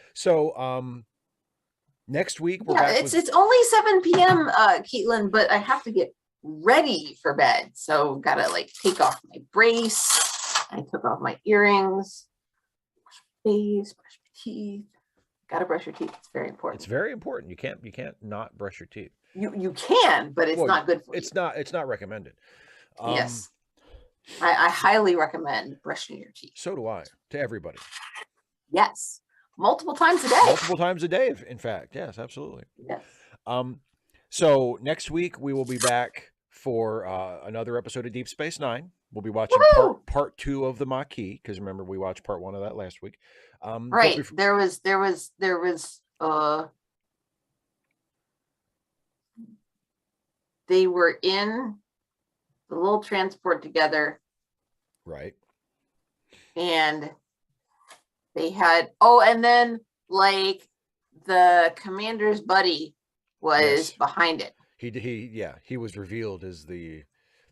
Speaker 1: next week we're back.
Speaker 2: It's only 7 p.m. Caitlin, but I have to get ready for bed. So gotta take off my brace. I took off my earrings. Brush my face, brush my teeth. Gotta brush your teeth. It's very important.
Speaker 1: It's very important. You can't not brush your teeth.
Speaker 2: You can, but it's not good for you.
Speaker 1: It's not recommended.
Speaker 2: Yes. I highly recommend brushing your teeth.
Speaker 1: So do I, to everybody.
Speaker 2: Yes. Multiple times a day.
Speaker 1: Multiple times a day, in fact. Yes, absolutely.
Speaker 2: Yes.
Speaker 1: So next week we will be back for another episode of Deep Space Nine. We'll be watching part 2 of the Maquis, because remember we watched part 1 of that last week.
Speaker 2: Right. There was they were in the little transport together.
Speaker 1: Right.
Speaker 2: And they had and then the commander's buddy was behind it.
Speaker 1: He was revealed as the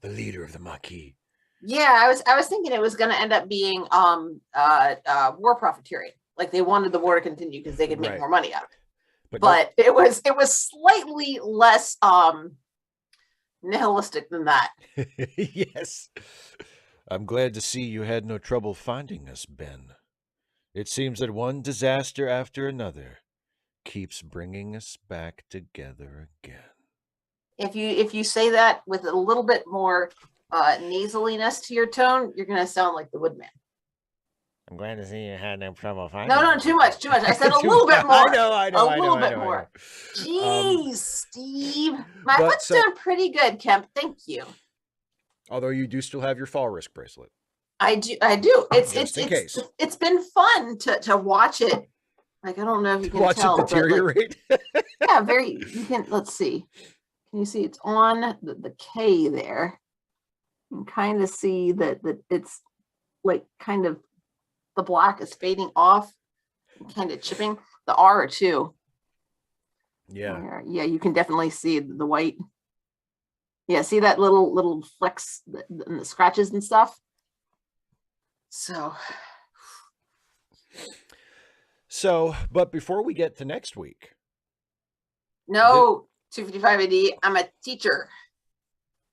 Speaker 1: leader of the Maquis.
Speaker 2: Yeah, I was thinking it was going to end up being war profiteering. Like they wanted the war to continue because they could make
Speaker 1: Right.
Speaker 2: more money out of it.
Speaker 1: But
Speaker 2: But it was slightly less nihilistic than that.
Speaker 1: yes. I'm glad to see you had no trouble finding us, Ben. It seems that one disaster after another keeps bringing us back together again.
Speaker 2: If you say that with a little bit more nasaliness to your tone, you're going to sound like the Woodman.
Speaker 1: I'm glad to see you had no trouble finding
Speaker 2: No,
Speaker 1: us.
Speaker 2: too much, too much. I said a
Speaker 1: Too
Speaker 2: little
Speaker 1: much.
Speaker 2: bit more.
Speaker 1: I know.
Speaker 2: A little bit more. Jeez, Steve. My foot's doing pretty good, Kemp. Thank you.
Speaker 1: Although you do still have your fall risk bracelet.
Speaker 2: I do. It's
Speaker 1: just in case.
Speaker 2: It's been fun to watch it. Like I don't know if you can
Speaker 1: watch
Speaker 2: tell,
Speaker 1: it deteriorate.
Speaker 2: But like, yeah, very. You can. Let's see. Can you see it's on the K there? You can kind of see that it's like kind of the black is fading off, kind of chipping. The R too.
Speaker 1: Yeah.
Speaker 2: Yeah, you can definitely see the white. Yeah, see that little flecks and the scratches and stuff.
Speaker 1: So, but before we get to next week.
Speaker 2: No, 255 AD, I'm a teacher.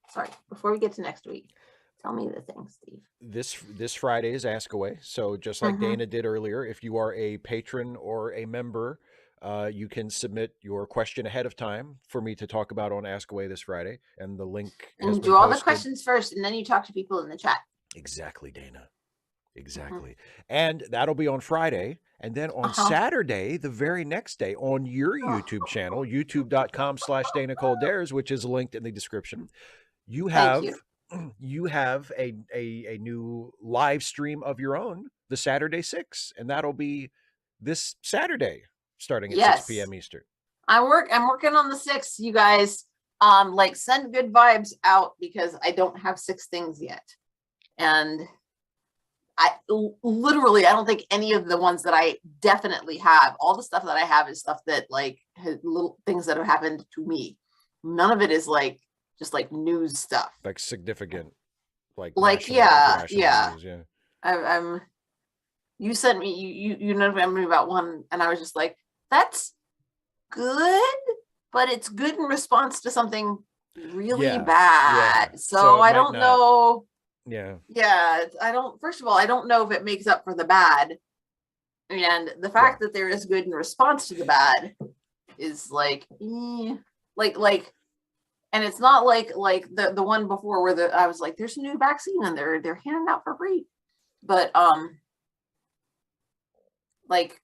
Speaker 2: Sorry, before we get to next week, tell me the thing, Steve.
Speaker 1: This Friday is Ask Away. So just like Dana did earlier, if you are a patron or a member, you can submit your question ahead of time for me to talk about on Ask Away this Friday. And the link
Speaker 2: and you do all the questions first, and then you talk to people in the chat.
Speaker 1: Exactly, Dana. Exactly. And that'll be on Friday. And then on Saturday, the very next day, on your YouTube channel, youtube.com/Dana Cole Dares, which is linked in the description, you have a new live stream of your own, the Saturday 6, and that'll be this Saturday starting at 6 p.m. Eastern.
Speaker 2: I'm working on the 6, you guys. Like send good vibes out because I don't have 6 things yet. And I don't think any of the ones that I definitely have, all the stuff that I have is stuff that like has little things that have happened to me. None of it is like just like news stuff,
Speaker 1: like significant, like
Speaker 2: yeah.
Speaker 1: News, yeah.
Speaker 2: I'm you sent me you notified me about one, and I was just like, that's good, but it's good in response to something really bad. Yeah. So I don't know.
Speaker 1: Yeah.
Speaker 2: I don't, first of all, I don't know if it makes up for the bad. And the fact that there is good in response to the bad is like, and it's not like the one before where I was like, there's a new vaccine and they're handing out for free. But like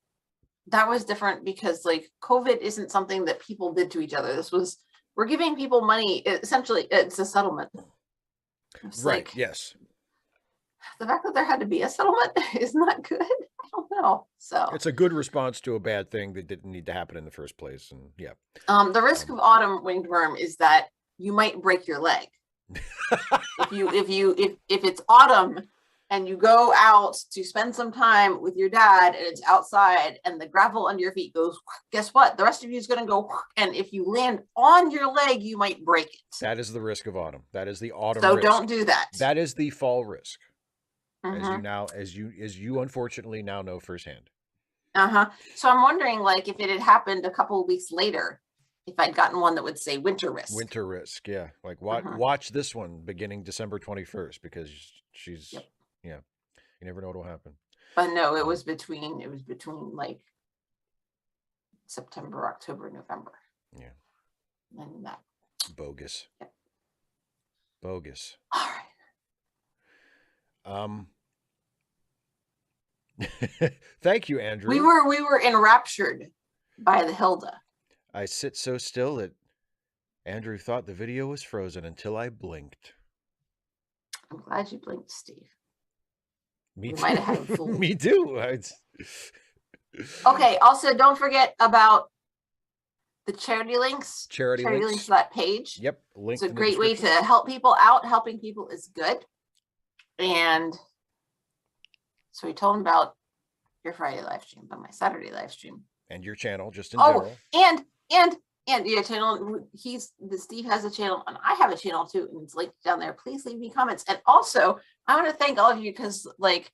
Speaker 2: that was different because like COVID isn't something that people did to each other. We're giving people money. Essentially, it's a settlement. It's
Speaker 1: right.
Speaker 2: Like,
Speaker 1: yes.
Speaker 2: The fact that there had to be a settlement is not good. I don't know. So
Speaker 1: it's a good response to a bad thing that didn't need to happen in the first place. And yeah.
Speaker 2: The risk of autumn winged worm is that you might break your leg. if it's autumn and you go out to spend some time with your dad and it's outside and the gravel under your feet goes, guess what? The rest of you is going to go. And if you land on your leg, you might break it.
Speaker 1: That is the risk of autumn. That is the autumn
Speaker 2: risk.
Speaker 1: So
Speaker 2: don't do that.
Speaker 1: That is the fall risk. As you unfortunately now know firsthand.
Speaker 2: So I'm wondering, like, if it had happened a couple of weeks later, if I'd gotten one that would say winter risk.
Speaker 1: Winter risk, yeah. Like watch this one beginning December 21st because she's yeah. You never know what will happen.
Speaker 2: But no, it was between like September, October, November.
Speaker 1: Yeah.
Speaker 2: And that
Speaker 1: bogus.
Speaker 2: Yep.
Speaker 1: Bogus.
Speaker 2: All right.
Speaker 1: Thank you, Andrew.
Speaker 2: We were enraptured by the Hilda.
Speaker 1: I sit so still that Andrew thought the video was frozen until I blinked.
Speaker 2: I'm glad you blinked, Steve.
Speaker 1: Me too.
Speaker 2: Might have had him fooled.
Speaker 1: Me too.
Speaker 2: Okay. Also, don't forget about the charity links.
Speaker 1: Charity links
Speaker 2: to that page.
Speaker 1: Yep. Link.
Speaker 2: It's a great way to help people out. Helping people is good. And so we told them about your Friday live stream, but my Saturday live stream.
Speaker 1: And your channel, just in general.
Speaker 2: And yeah, Steve has a channel and I have a channel too, and it's linked down there. Please leave me comments. And also, I want to thank all of you because like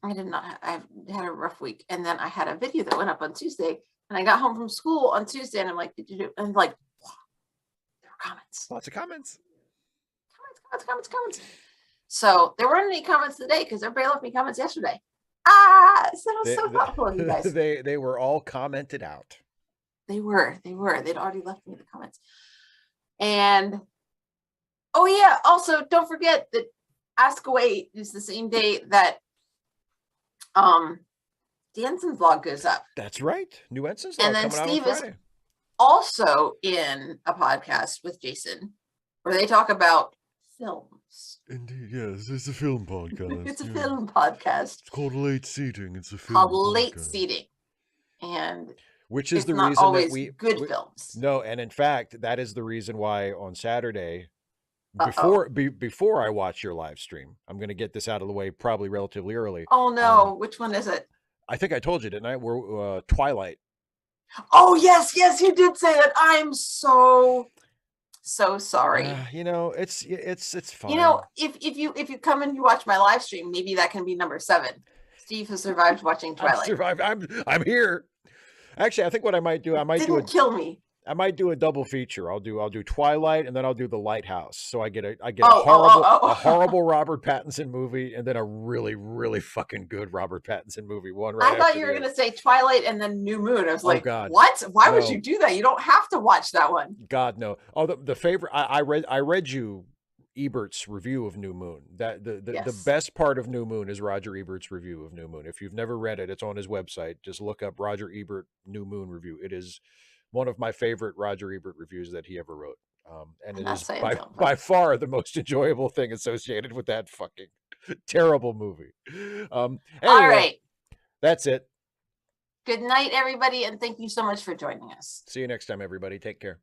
Speaker 2: I had a rough week, and then I had a video that went up on Tuesday, and I got home from school on Tuesday, and I'm like, did you do? And like, wow, there were comments,
Speaker 1: Lots of comments.
Speaker 2: So there weren't any comments today because everybody left me comments yesterday. So thoughtful of you guys.
Speaker 1: They were all commented out.
Speaker 2: They were. They'd already left me the comments. And oh yeah, also don't forget that Ask Away is the same day that the Ensign vlog goes up.
Speaker 1: That's right. New Ensign's vlog
Speaker 2: and then
Speaker 1: coming
Speaker 2: Steve
Speaker 1: out on
Speaker 2: is
Speaker 1: Friday.
Speaker 2: Also in a podcast with Jason where they talk about films.
Speaker 1: Indeed, yes, it's a film podcast.
Speaker 2: It's a film podcast.
Speaker 1: It's called Late Seating. It's a film
Speaker 2: called
Speaker 1: podcast.
Speaker 2: Late Seating, and
Speaker 1: which is the
Speaker 2: not
Speaker 1: reason
Speaker 2: always
Speaker 1: that we
Speaker 2: good films.
Speaker 1: No, and in fact, that is the reason why on Saturday, before I watch your live stream, I'm going to get this out of the way probably relatively early.
Speaker 2: Oh no, which one is it?
Speaker 1: I think I told you, didn't I? We're Twilight.
Speaker 2: Oh yes, you did say that. I'm so sorry.
Speaker 1: It's fine.
Speaker 2: If you come and you watch my live stream, maybe that can be number 7. Steve has survived watching Twilight.
Speaker 1: I'm here. Actually, I think what I might do,
Speaker 2: kill me.
Speaker 1: I might do a double feature. I'll do Twilight, and then I'll do The Lighthouse. So I get a horrible Robert Pattinson movie, and then a really, really fucking good Robert Pattinson movie.
Speaker 2: I thought you were going to say Twilight and then New Moon. I was like,
Speaker 1: God.
Speaker 2: What? Why would you do that? You don't have to watch that one.
Speaker 1: God, no. Oh, the favorite. I read you Ebert's review of New Moon. That the best part of New Moon is Roger Ebert's review of New Moon. If you've never read it, it's on his website. Just look up Roger Ebert New Moon review. It is one of my favorite Roger Ebert reviews that he ever wrote. And it is by far the most enjoyable thing associated with that fucking terrible movie. Anyway,
Speaker 2: all right.
Speaker 1: That's it.
Speaker 2: Good night, everybody. And thank you so much for joining us.
Speaker 1: See you next time, everybody. Take care.